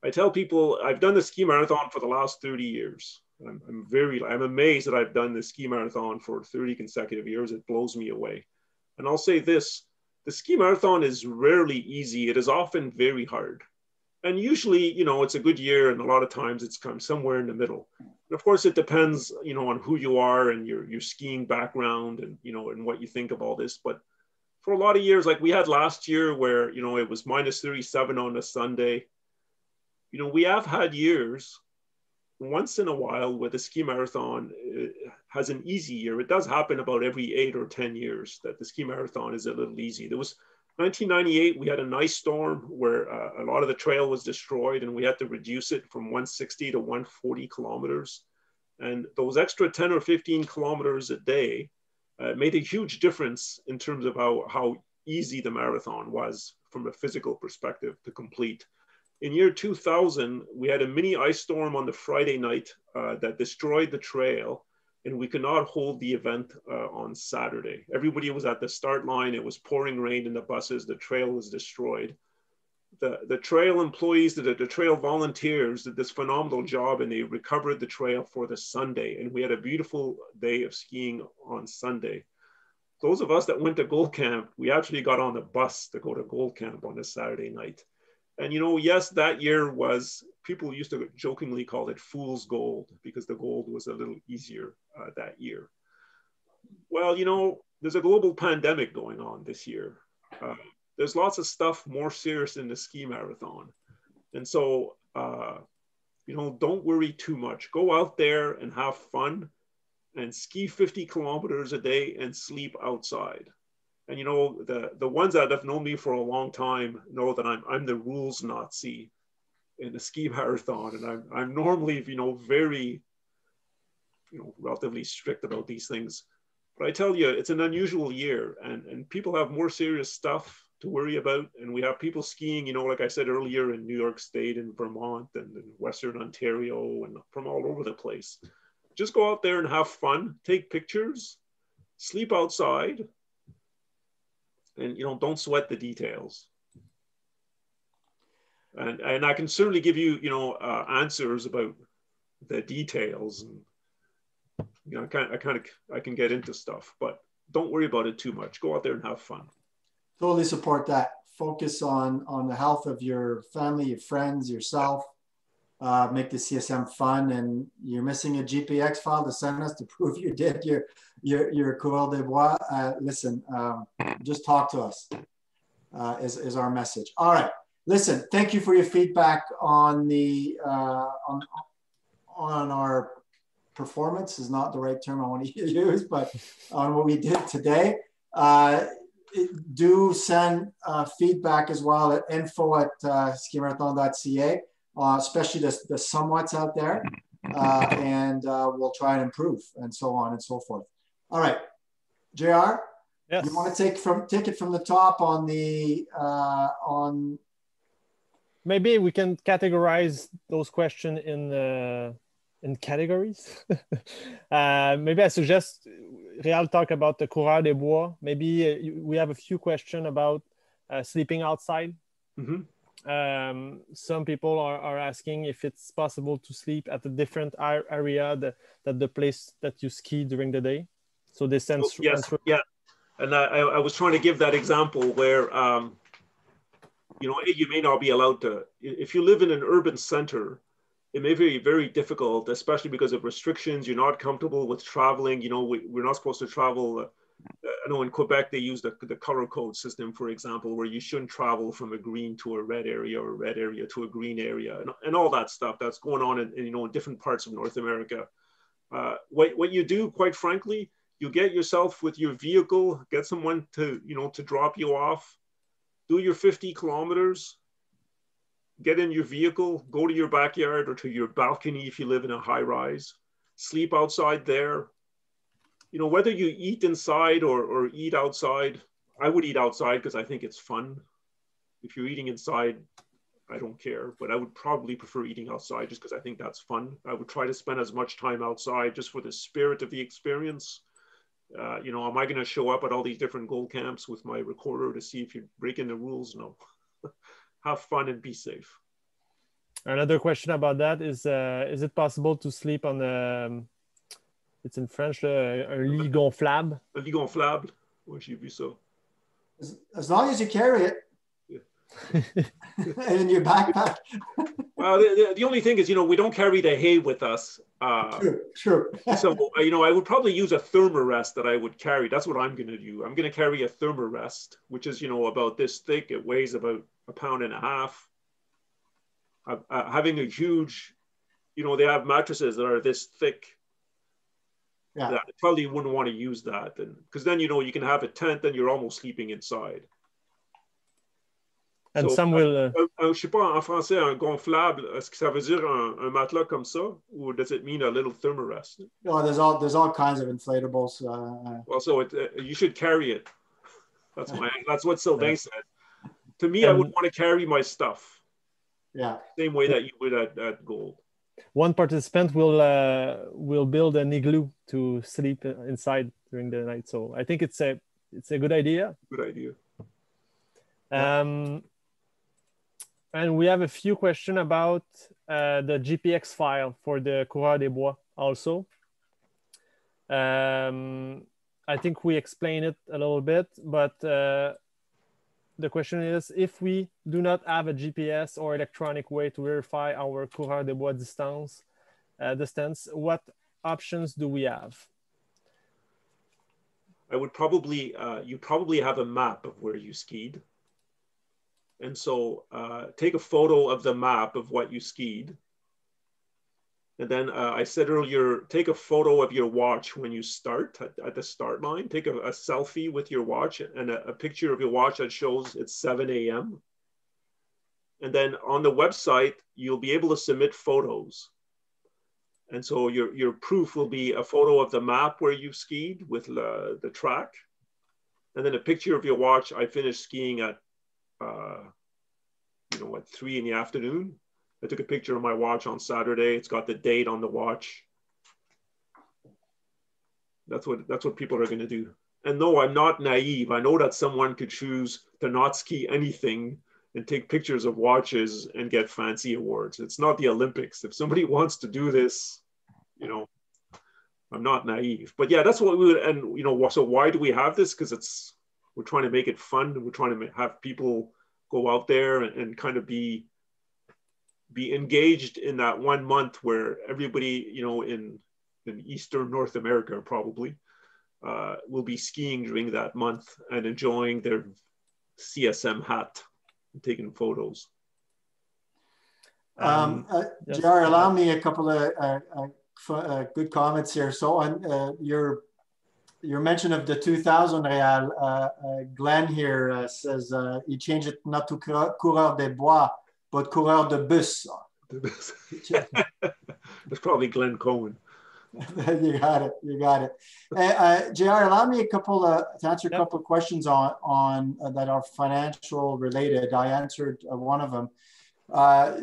I tell people I've done the ski marathon for the last 30 years. I'm amazed that I've done the ski marathon for 30 consecutive years. It blows me away. And I'll say this, the ski marathon is rarely easy. It is often very hard. And usually, it's a good year, and a lot of times it's kind of somewhere in the middle. And of course, it depends, on who you are and your skiing background and, and what you think of all this. But for a lot of years, like we had last year where, it was -37 on a Sunday. We have had years once in a while where the ski marathon has an easy year. It does happen about every 8 or 10 years that the ski marathon is a little easy. There was 1998, we had an ice storm where a lot of the trail was destroyed and we had to reduce it from 160 to 140 kilometers. And those extra 10 or 15 kilometers a day made a huge difference in terms of how easy the marathon was from a physical perspective to complete. In year 2000, we had a mini ice storm on the Friday night that destroyed the trail, and we could not hold the event on Saturday. Everybody was at the start line. It was pouring rain in the buses. The trail was destroyed. The trail employees, the trail volunteers did this phenomenal job, and they recovered the trail for the Sunday. And we had a beautiful day of skiing on Sunday. Those of us that went to Gold Camp, we actually got on the bus to go to Gold Camp on a Saturday night. And, yes, that year people used to jokingly call it fool's gold because the gold was a little easier that year. Well, there's a global pandemic going on this year. There's lots of stuff more serious in the ski marathon. And so, don't worry too much. Go out there and have fun and ski 50 kilometers a day and sleep outside. And, the ones that have known me for a long time know that I'm the rules Nazi. in a ski marathon, and I'm normally, you know, very, you know, relatively strict about these things. But I tell you, it's an unusual year, and people have more serious stuff to worry about. And we have people skiing, you know, like I said earlier, in New York State and Vermont and in Western Ontario and from all over the place. Just go out there and have fun, take pictures, sleep outside, and, you know, don't sweat the details. And I can certainly give you, you know, answers about the details, and, you know, I can get into stuff, but don't worry about it too much. Go out there and have fun. Totally support that. Focus on the health of your family, your friends, yourself. Make the CSM fun, and you're missing a GPX file to send us to prove you did your Coureur des Bois. Listen, just talk to us. Is our message. All right. Listen, thank you for your feedback on the on our performance is not the right term I want to use, but on what we did today. Do send feedback as well at info@skimarathon.ca, especially the somewhats out there, and we'll try and improve, and so on and so forth. All right, JR, yes. You want to take it from the top on the on. Maybe we can categorize those questions in categories. Maybe I suggest Réal talk about the Coureur des Bois. Maybe we have a few questions about sleeping outside. Mm-hmm. Some people are asking if it's possible to sleep at a different area that the place that you ski during the day. So they send. Yes, yeah. And I was trying to give that example where, you know, you may not be allowed to, if you live in an urban center, it may be very difficult, especially because of restrictions. You're not comfortable with traveling. You know, we're not supposed to travel. I know in Quebec, they use the color code system, for example, where you shouldn't travel from a green to a red area or a red area to a green area, and all that stuff that's going on in, you know, in different parts of North America. What you do, quite frankly, you get yourself with your vehicle, get someone to, you know, to drop you off, do your 50 kilometers, get in your vehicle, go to your backyard or to your balcony if you live in a high rise, sleep outside there. You know, whether you eat inside or eat outside, I would eat outside because I think it's fun. If you're eating inside, I don't care, but I would probably prefer eating outside just because I think that's fun. I would try to spend as much time outside just for the spirit of the experience. You know, am I going to show up at all these different gold camps with my recorder to see if you're breaking the rules? No. Have fun and be safe. Another question about that is it possible to sleep on the, it's in French, un lit gonflable? Un lit gonflable? Oui, j'ai vu ça. As long as you carry it. In your backpack. The only thing is, you know, we don't carry the hay with us. Sure. So, you know, I would probably use a thermarest that I would carry. That's what I'm going to do. I'm going to carry a thermarest, which is, you know, about this thick. It weighs about 1.5 pounds. Having a huge, you know, they have mattresses that are this thick. Yeah. That I probably wouldn't want to use that. Because then, you know, you can have a tent and you're almost sleeping inside. And so, some will. Je sais pas en français, un gonflable. Est-ce que ça veut dire un matelas comme ça, or does it mean a little thermarest? No, there's all kinds of inflatables. Well, so you should carry it. That's what Sylvain said. To me, I would want to carry my stuff. Yeah. Same way that you would at Gold. One participant will build an igloo to sleep inside during the night. So I think it's a good idea. Good idea. And we have a few questions about the GPX file for the Coureur des Bois also. I think we explained it a little bit, but the question is, if we do not have a GPS or electronic way to verify our Coureur des Bois distance, what options do we have? I would probably, you probably have a map of where you skied. And so take a photo of the map of what you skied. And then I said earlier, take a photo of your watch when you start at the start line. Take a selfie with your watch and a picture of your watch that shows it's 7 a.m. And then on the website, you'll be able to submit photos. And so your proof will be a photo of the map where you skied with the track, and then a picture of your watch. I finished skiing at, at 3 in the afternoon. I took a picture of my watch on Saturday. It's got the date on the watch. That's what people are going to do. And no, I'm not naive. I know that someone could choose to not ski anything and take pictures of watches and get fancy awards. It's not the Olympics. If somebody wants to do this, I'm not naive. But yeah, that's what we would, and so why do we have this? Because we're trying to make it fun. We're trying to have people go out there and kind of be engaged in that 1 month where everybody, in Eastern North America probably, will be skiing during that month and enjoying their CSM hat and taking photos. Yes. JR, allow me a couple of good comments here. So on your mention of the 2,000 real, Glenn here says he changed it not to coureur de bois, but coureur de bus. That's probably Glenn Cohen. You got it. JR, allow me to answer a couple of questions on that are financial related. I answered one of them.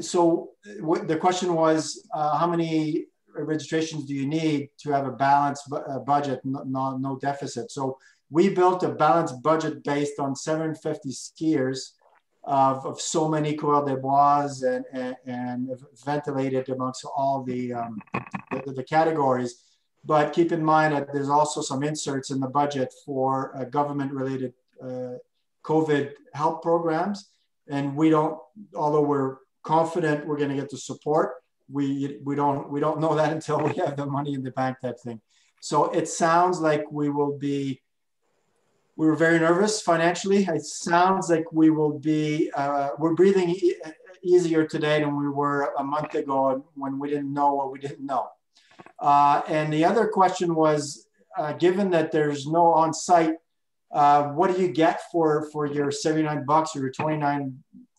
So the question was, how many registrations do you need to have a balanced budget, no deficit? So we built a balanced budget based on 750 skiers of so many coureurs de bois and ventilated amongst all the categories. But keep in mind that there's also some inserts in the budget for government-related COVID help programs. And we don't, although we're confident we're going to get the support, we don't know that until we have the money in the bank type thing. So it sounds like we were very nervous financially. It sounds like we will be, we're breathing easier today than we were a month ago when we didn't know what we didn't know. And the other question was, given that there's no on-site, what do you get for your $79 or your $29,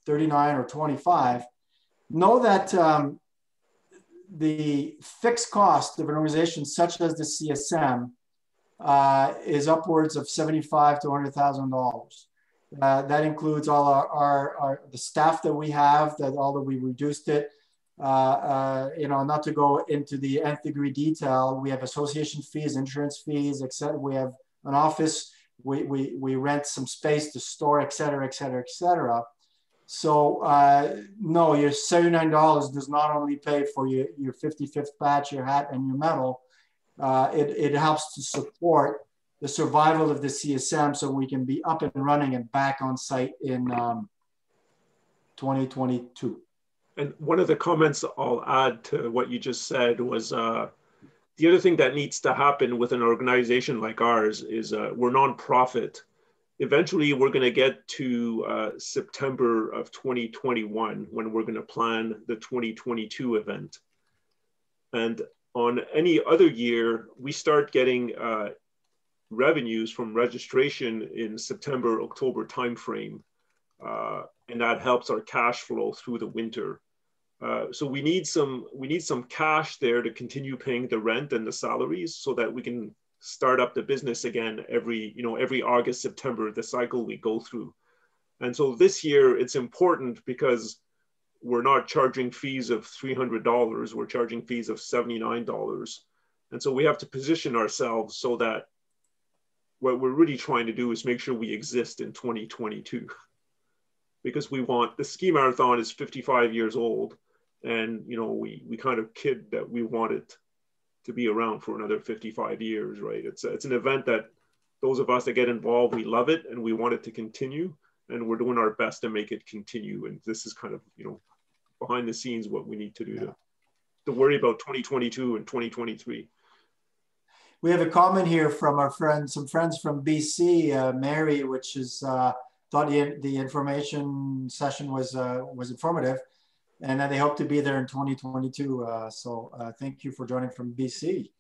$39 or $25? Know that the fixed cost of an organization such as the CSM is upwards of $75,000 to $100,000. That includes all the staff that we have, although we reduced it. Not to go into the nth degree detail, we have association fees, insurance fees, etc. We have an office, we rent some space to store, et cetera, et cetera, et cetera. So no, your $79 does not only pay for your 55th batch, your hat, and your medal. It helps to support the survival of the CSM so we can be up and running and back on site in 2022. And one of the comments I'll add to what you just said was the other thing that needs to happen with an organization like ours is we're nonprofit. Eventually, we're going to get to September of 2021 when we're going to plan the 2022 event. And on any other year, we start getting revenues from registration in September, October timeframe. And that helps our cash flow through the winter. So we need some cash there to continue paying the rent and the salaries so that we can start up the business again every August, September, the cycle we go through. And so this year it's important because we're not charging fees of $300, we're charging fees of $79. And so we have to position ourselves so that what we're really trying to do is make sure we exist in 2022. Because we want, the ski marathon is 55 years old. And, we kind of kid that we want it to be around for another 55 years, right? It's an event that those of us that get involved, we love it and we want it to continue, and we're doing our best to make it continue. And this is kind of, behind the scenes what we need to do to worry about 2022 and 2023. We have a comment here from some friends from BC, Mary, which is thought the information session was informative, and that they hope to be there in 2022. So thank you for joining from BC.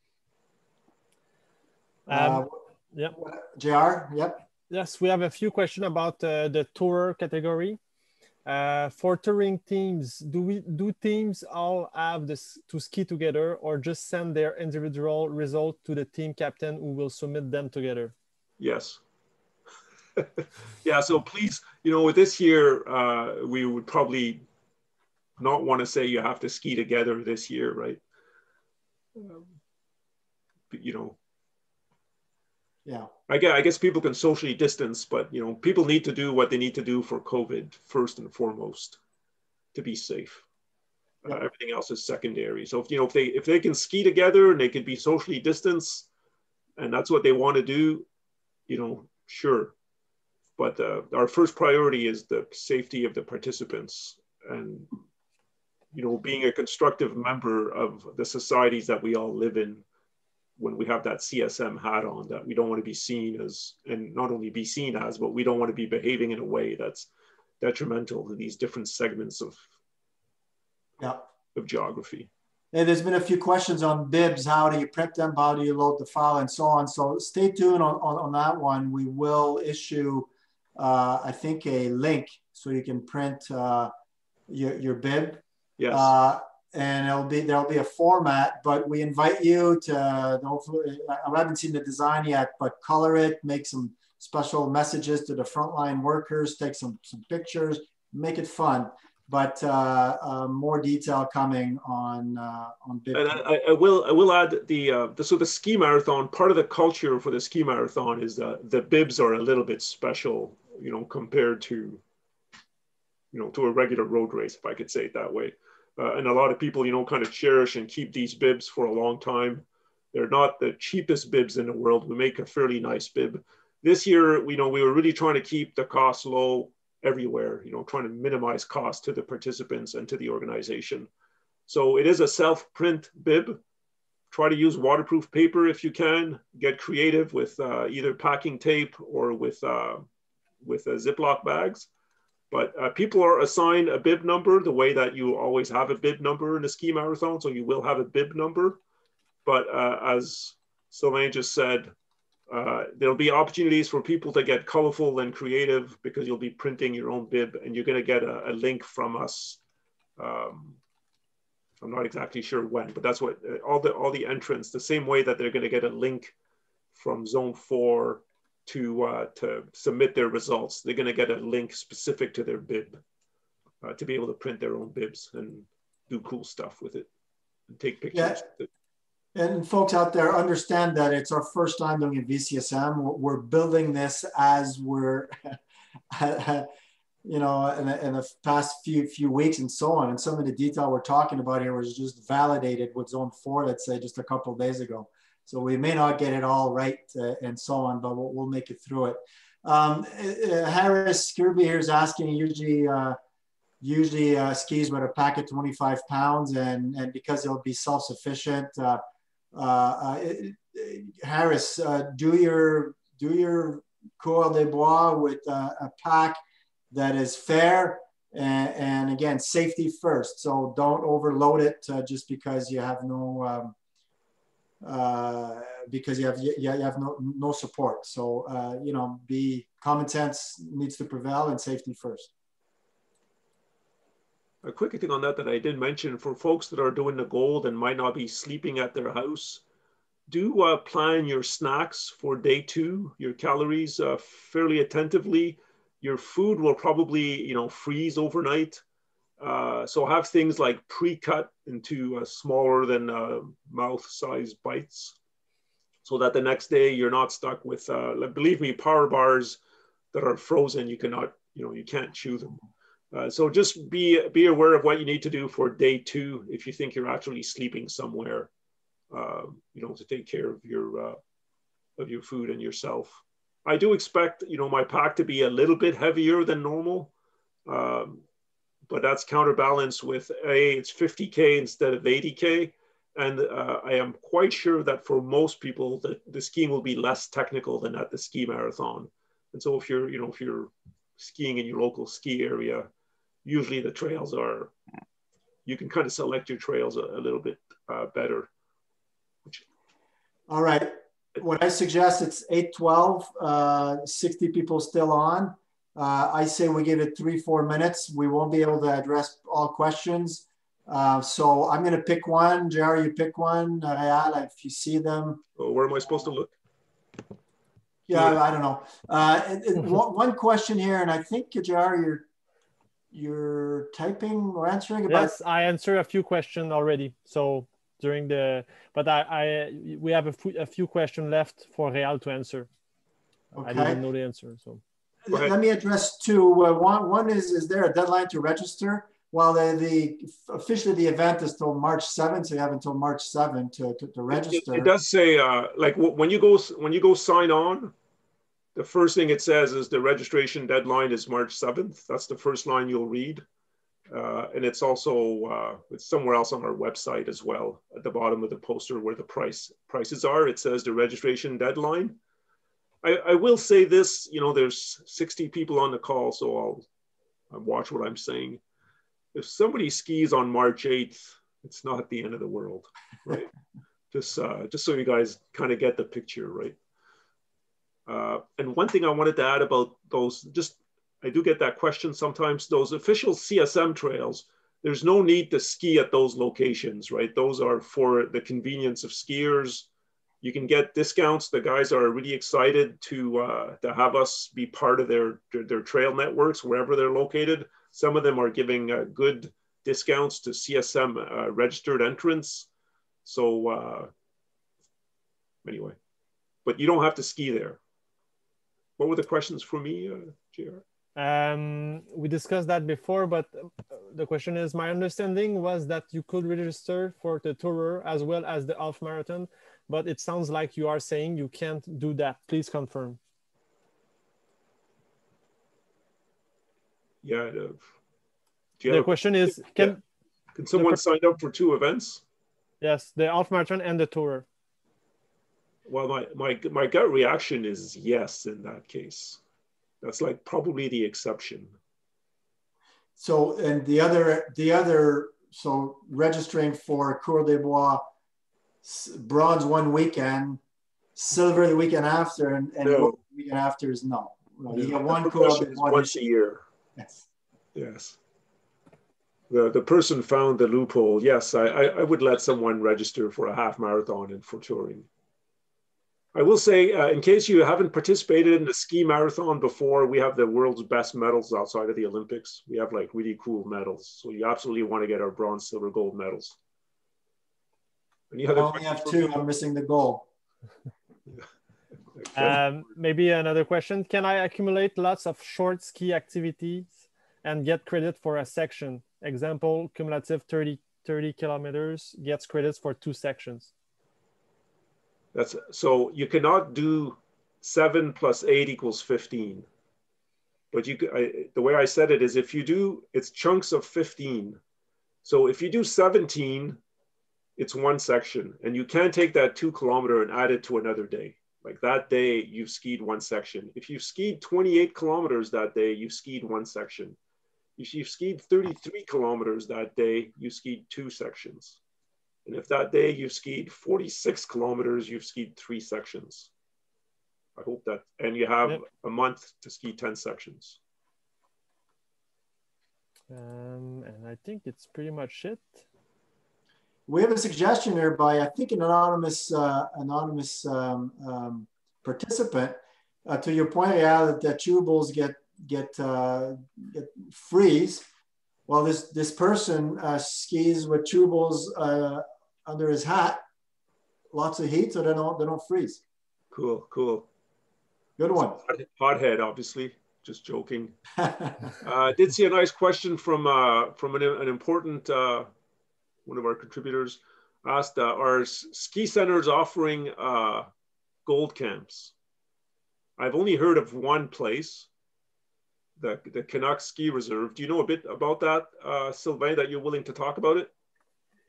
Yep. JR, yep. Yes, we have a few questions about the tour category. For touring teams, do teams all have this to ski together, or just send their individual result to the team captain who will submit them together? Yes. Yeah, so please, with this year, we would probably not want to say you have to ski together this year, right? But, yeah. I guess people can socially distance, but people need to do what they need to do for COVID first and foremost to be safe. Yeah. Everything else is secondary. So if they can ski together and they can be socially distanced, and that's what they want to do, sure. But our first priority is the safety of the participants, and being a constructive member of the societies that we all live in. When we have that CSM hat on, that we don't want to be seen as, and not only be seen as, but we don't want to be behaving in a way that's detrimental to these different segments of geography. And there's been a few questions on bibs. How do you print them? How do you load the file and so on? So stay tuned on that one. We will issue, I think, a link so you can print your bib. Yes. And there'll be a format, but we invite you to, hopefully, I haven't seen the design yet, but color it, make some special messages to the frontline workers, take some pictures, make it fun. But more detail coming on bib. And I will add so the ski marathon, part of the culture for the ski marathon is that the bibs are a little bit special, compared to to a regular road race, if I could say it that way. And a lot of people, kind of cherish and keep these bibs for a long time. They're not the cheapest bibs in the world. We make a fairly nice bib. This year, we were really trying to keep the costs low everywhere, trying to minimize costs to the participants and to the organization. So it is a self-print bib. Try to use waterproof paper if you can. Get creative with either packing tape or with Ziploc bags. But people are assigned a bib number the way that you always have a bib number in a ski marathon. So you will have a bib number. But as Sylvain just said, there'll be opportunities for people to get colorful and creative because you'll be printing your own bib, and you're going to get a link from us. I'm not exactly sure when, but that's what all the entrants, the same way that they're going to get a link from Zone 4 to submit their results, they're going to get a link specific to their bib to be able to print their own bibs and do cool stuff with it and take pictures. Yeah. And folks out there, understand that it's our first time doing a VCSM. We're building this as we're, in the past few weeks and so on. And some of the detail we're talking about here was just validated with Zone 4, let's say, just a couple of days ago. So we may not get it all right and so on, but we'll make it through it. Harris Kirby here is asking, usually skis with a pack of 25 pounds and because it'll be self-sufficient. Harris, do your Coureur des Bois with a pack that is fair and again, safety first. So don't overload it just because you have no no support. So be common sense needs to prevail and safety first. A quick thing on that I did mention, for folks that are doing the gold and might not be sleeping at their house, do plan your snacks for day 2, your calories fairly attentively. Your food will probably freeze overnight. So have things like pre-cut into smaller than mouth-sized bites, so that the next day you're not stuck with, believe me, power bars that are frozen. You cannot, you can't chew them. So just be aware of what you need to do for day 2 if you think you're actually sleeping somewhere, to take care of your food and yourself. I do expect, my pack to be a little bit heavier than normal, but that's counterbalanced with it's 50K instead of 80K. And I am quite sure that for most people, the skiing will be less technical than at the ski marathon. And so if you're skiing in your local ski area, usually the trails you can kind of select your trails a little bit better. All right. What I suggest, it's 8:12, 60 people still on. I say we give it 3-4 minutes. We won't be able to address all questions. So I'm going to pick one. JR, you pick one. Real, if you see them. Oh, where am I supposed to look? Yeah, I don't know. One question here, and I think, JR, you're typing or answering about. Yes, I answered a few questions already. So during the, but we have a few questions left for Real to answer. Okay. I didn't know the answer. So let me address two. One is there a deadline to register? Well, officially the event is till March 7th, so you have until March 7th to register. It does say like when you go sign on, the first thing it says is the registration deadline is March 7th. That's the first line you'll read. And it's also, it's somewhere else on our website as well. At the bottom of the poster where the prices are, it says the registration deadline. I will say this, you know, there's 60 people on the call, so I'll watch what I'm saying. If somebody skis on March 8th, it's not the end of the world, right? just so you guys kind of get the picture, right? And one thing I wanted to add about those, I do get that question sometimes, those official CSM trails, there's no need to ski at those locations, right? Those are for the convenience of skiers. You can get discounts. The guys are really excited to have us be part of their trail networks wherever they're located. Some of them are giving good discounts to CSM registered entrants. So anyway, but you don't have to ski there. What were the questions for me, JR? We discussed that before, but the question is, my understanding was that you could register for the tourer as well as the half marathon, but it sounds like you are saying you can't do that. Please confirm. Yeah. The question is, can someone sign up for 2 events? Yes, the half marathon and the tourer. Well, my gut reaction is yes in that case. That's like probably the exception. So, and the other, so registering for Cour des Bois, bronze one weekend, silver the weekend after, and no. the weekend after is no. You get one Cour des Bois once a year. Yes. Yes. The person found the loophole. Yes, I would let someone register for a half marathon and for touring. I will say, in case you haven't participated in the ski marathon before, we have the world's best medals outside of the Olympics. We have like really cool medals. So you absolutely want to get our bronze, silver, gold medals. I only have 2. I'm missing the gold. Maybe another question. Can I accumulate lots of short ski activities and get credit for a section? Example, cumulative 30 kilometers gets credits for 2 sections. So you cannot do 7 + 8 = 15. But the way I said it is if you do, it's chunks of 15. So if you do 17, it's 1 section. And you can take that 2 kilometer and add it to another day. Like that day, you've skied 1 section. If you've skied 28 kilometers that day, you've skied 1 section. If you've skied 33 kilometers that day, you skied 2 sections. And if that day you've skied 46 kilometers, you've skied 3 sections. I hope that, and you have a month to ski 10 sections. And I think it's pretty much it. We have a suggestion here by, I think, an anonymous participant. To your point, Real, that chewables get freeze. Well, this person skis with chewables under his hat, lots of heat, so they don't freeze. Cool. Good one. Hothead, obviously. Just joking. Did see a nice question from an important one of our contributors. Asked, are ski centers offering gold camps? I've only heard of one place, the Canuck Ski Reserve. Do you know a bit about that, Sylvain, that you're willing to talk about it?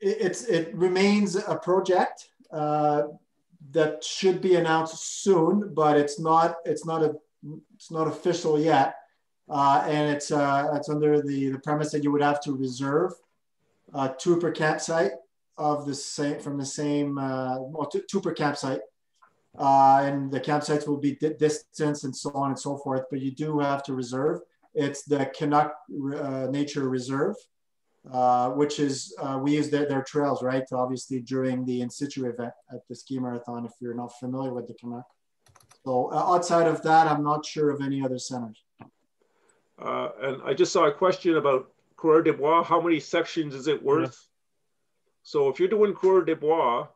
It remains a project that should be announced soon, but it's not official yet, and it's under the premise that you would have to reserve 2 per campsite of the same 2 per campsite, and the campsites will be distance and so on and so forth, but you do have to reserve. It's the Canuck Nature Reserve, which is, we use their trails, right? Obviously during the in-situ event at the ski marathon, if you're not familiar with the Canuck. So outside of that, I'm not sure of any other centers. And I just saw a question about Coureur des Bois. How many sections is it worth? Yeah. So if you're doing Coureur des Bois,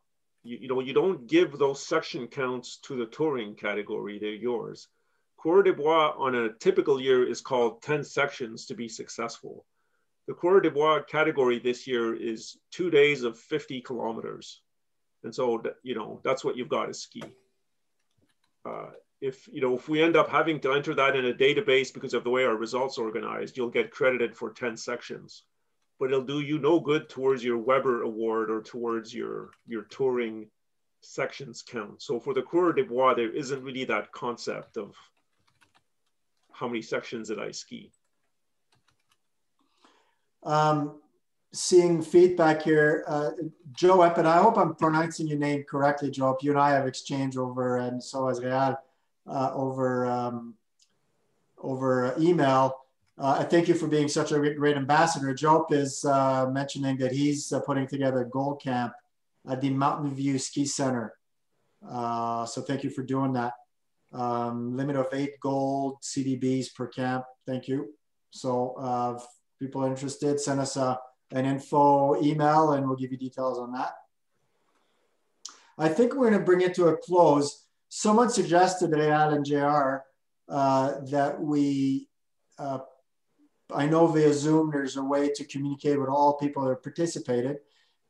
you don't give those section counts to the touring category, they're yours. Coureur des Bois on a typical year is called 10 sections to be successful. The Coureur des Bois category this year is 2 days of 50 kilometers. And so, that's what you've got to ski. If we end up having to enter that in a database because of the way our results are organized, you'll get credited for 10 sections. But it'll do you no good towards your Weber award or towards your touring sections count. So for the Coureur des Bois, there isn't really that concept of how many sections did I ski. Seeing feedback here, Joe Eppin, I hope I'm pronouncing your name correctly, Joe. You and I have exchanged over, and so has Real, over email. I thank you for being such a great ambassador. Joe is mentioning that he's putting together a gold camp at the Mountain View Ski Center. So thank you for doing that. Limit of 8 gold CDBs per camp. Thank you. So if people are interested, send us an info email and we'll give you details on that. I think we're going to bring it to a close. Someone suggested, Real and JR, that we, I know via Zoom, there's a way to communicate with all people that participated,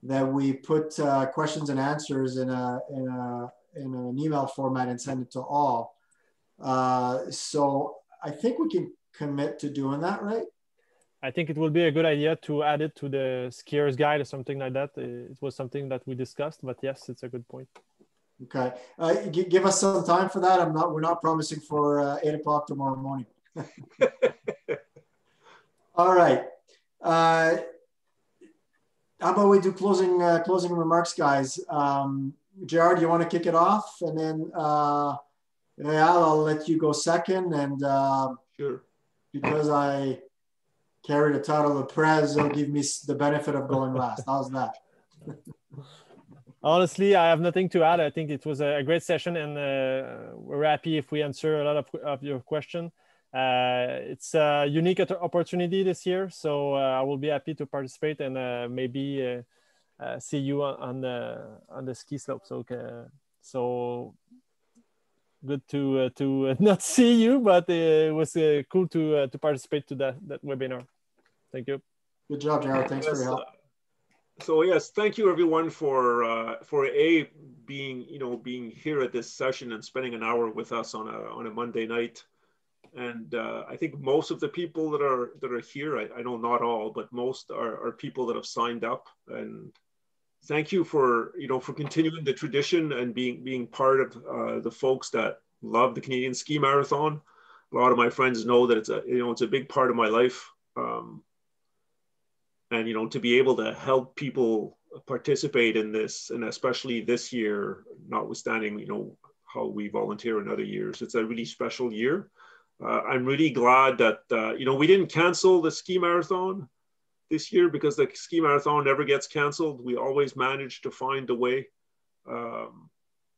that we put questions and answers in an email format and send it to all. So I think we can commit to doing that, right? I think it will be a good idea to add it to the skier's guide or something like that. It was something that we discussed, but yes, it's a good point. Okay, give us some time for that. We're not promising for 8 o'clock tomorrow morning. All right. How about we do closing remarks, guys? Gerard, you want to kick it off, and then Real, I'll let you go second, and sure. Because I carry the title of Prez, they'll give me the benefit of going last. How's that? Honestly, I have nothing to add. I think it was a great session, and we're happy if we answer a lot of your questions. It's a unique opportunity this year, so I will be happy to participate and maybe see you on the ski slope. So good to not see you, but it was cool to participate to that webinar. Thank you. Good job, Jared. Thanks for your help. So yes, thank you everyone for being here at this session and spending an hour with us on a Monday night. And I think most of the people that are here, I know not all, but most are people that have signed up. And thank you for continuing the tradition and being part of the folks that love the Canadian Ski Marathon. A lot of my friends know that it's a big part of my life. And to be able to help people participate in this, and especially this year, notwithstanding how we volunteer in other years, it's a really special year. I'm really glad that we didn't cancel the ski marathon this year, because the ski marathon never gets canceled. We always manage to find a way.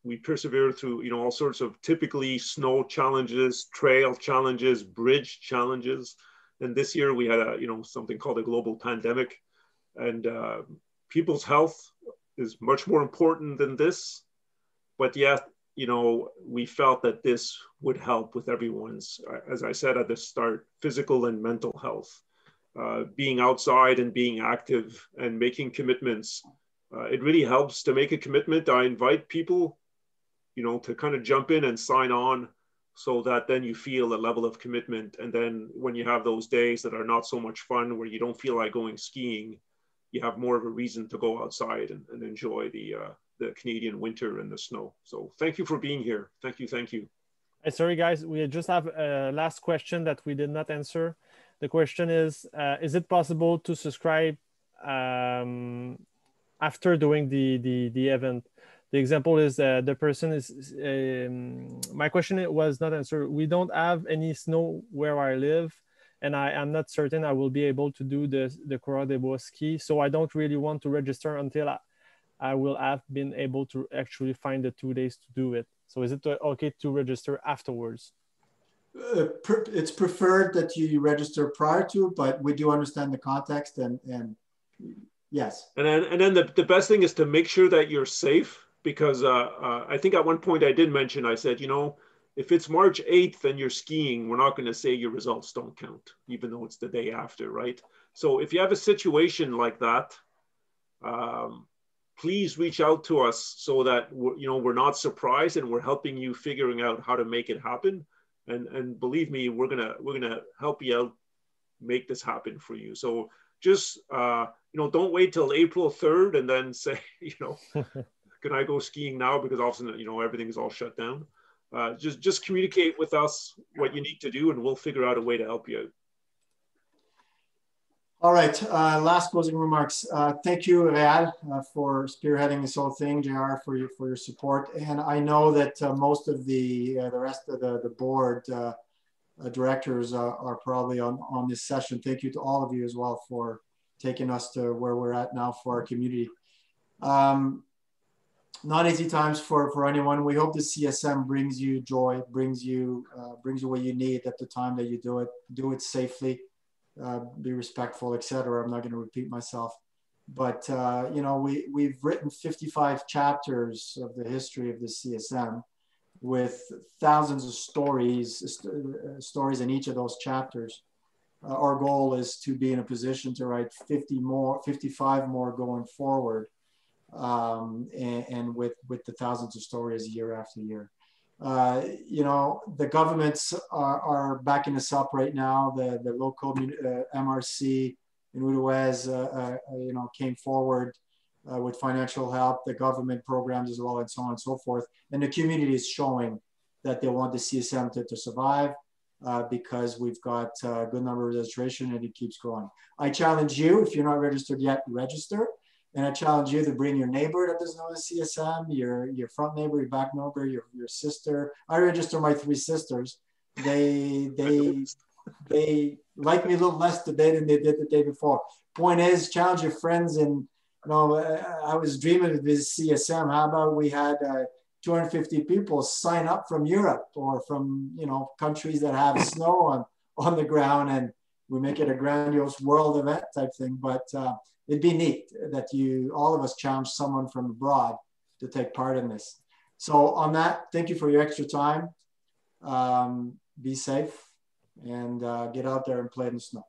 We persevere through all sorts of typically snow challenges, trail challenges, bridge challenges. And this year we had something called a global pandemic, and people's health is much more important than this. But yet, we felt that this would help with everyone's, as I said at the start, physical and mental health. Being outside and being active and making commitments. It really helps to make a commitment. I invite people, to kind of jump in and sign on, so that then you feel a level of commitment. And then when you have those days that are not so much fun, where you don't feel like going skiing, you have more of a reason to go outside and enjoy the Canadian winter and the snow. So thank you for being here. Thank you. Thank you. Hey, sorry, guys. We just have a last question that we did not answer. The question is it possible to subscribe after doing the event? The example is the person is, my question was not answered. We don't have any snow where I live, and I am not certain I will be able to do the Croix des Bois ski. So I don't really want to register until I will have been able to actually find the 2 days to do it. So is it okay to register afterwards? It's preferred that you register prior to, but we do understand the context, and yes. And then the best thing is to make sure that you're safe, because I think at one point I did mention, I said, you know, if it's March 8th and you're skiing, we're not going to say your results don't count, even though it's the day after, right? So if you have a situation like that, please reach out to us so that we're not surprised and we're helping you figuring out how to make it happen. And believe me, we're gonna help you out, make this happen for you. So just don't wait till April 3rd and then say, can I go skiing now? Because all of a sudden, everything is all shut down. Just communicate with us what you need to do, and we'll figure out a way to help you out. All right, last closing remarks. Thank you, Real, for spearheading this whole thing, JR, for your support. And I know that most of the rest of the board directors are probably on this session. Thank you to all of you as well for taking us to where we're at now for our community. Not easy times for anyone. We hope the CSM brings you joy, brings you what you need at the time that you do it safely. Be respectful, etc. I'm not going to repeat myself, but we've written 55 chapters of the history of the CSM with thousands of stories in each of those chapters. Our goal is to be in a position to write 55 more going forward, and with the thousands of stories year after year. The governments are backing us up right now. The local MRC in Outaouais, came forward with financial help, the government programs as well, and so on and so forth. And the community is showing that they want the CSM to survive because we've got a good number of registration and it keeps growing. I challenge you, if you're not registered yet, register. And I challenge you to bring your neighbor that doesn't know the CSM, your front neighbor, your back neighbor, your sister. I register my 3 sisters. They like me a little less today than they did the day before. Point is, challenge your friends. And I was dreaming of this CSM. How about we had 250 people sign up from Europe or from countries that have snow on the ground, and we make it a grandiose world event type thing. But it'd be neat that all of us challenge someone from abroad to take part in this. So on that, thank you for your extra time. Be safe and get out there and play in the snow.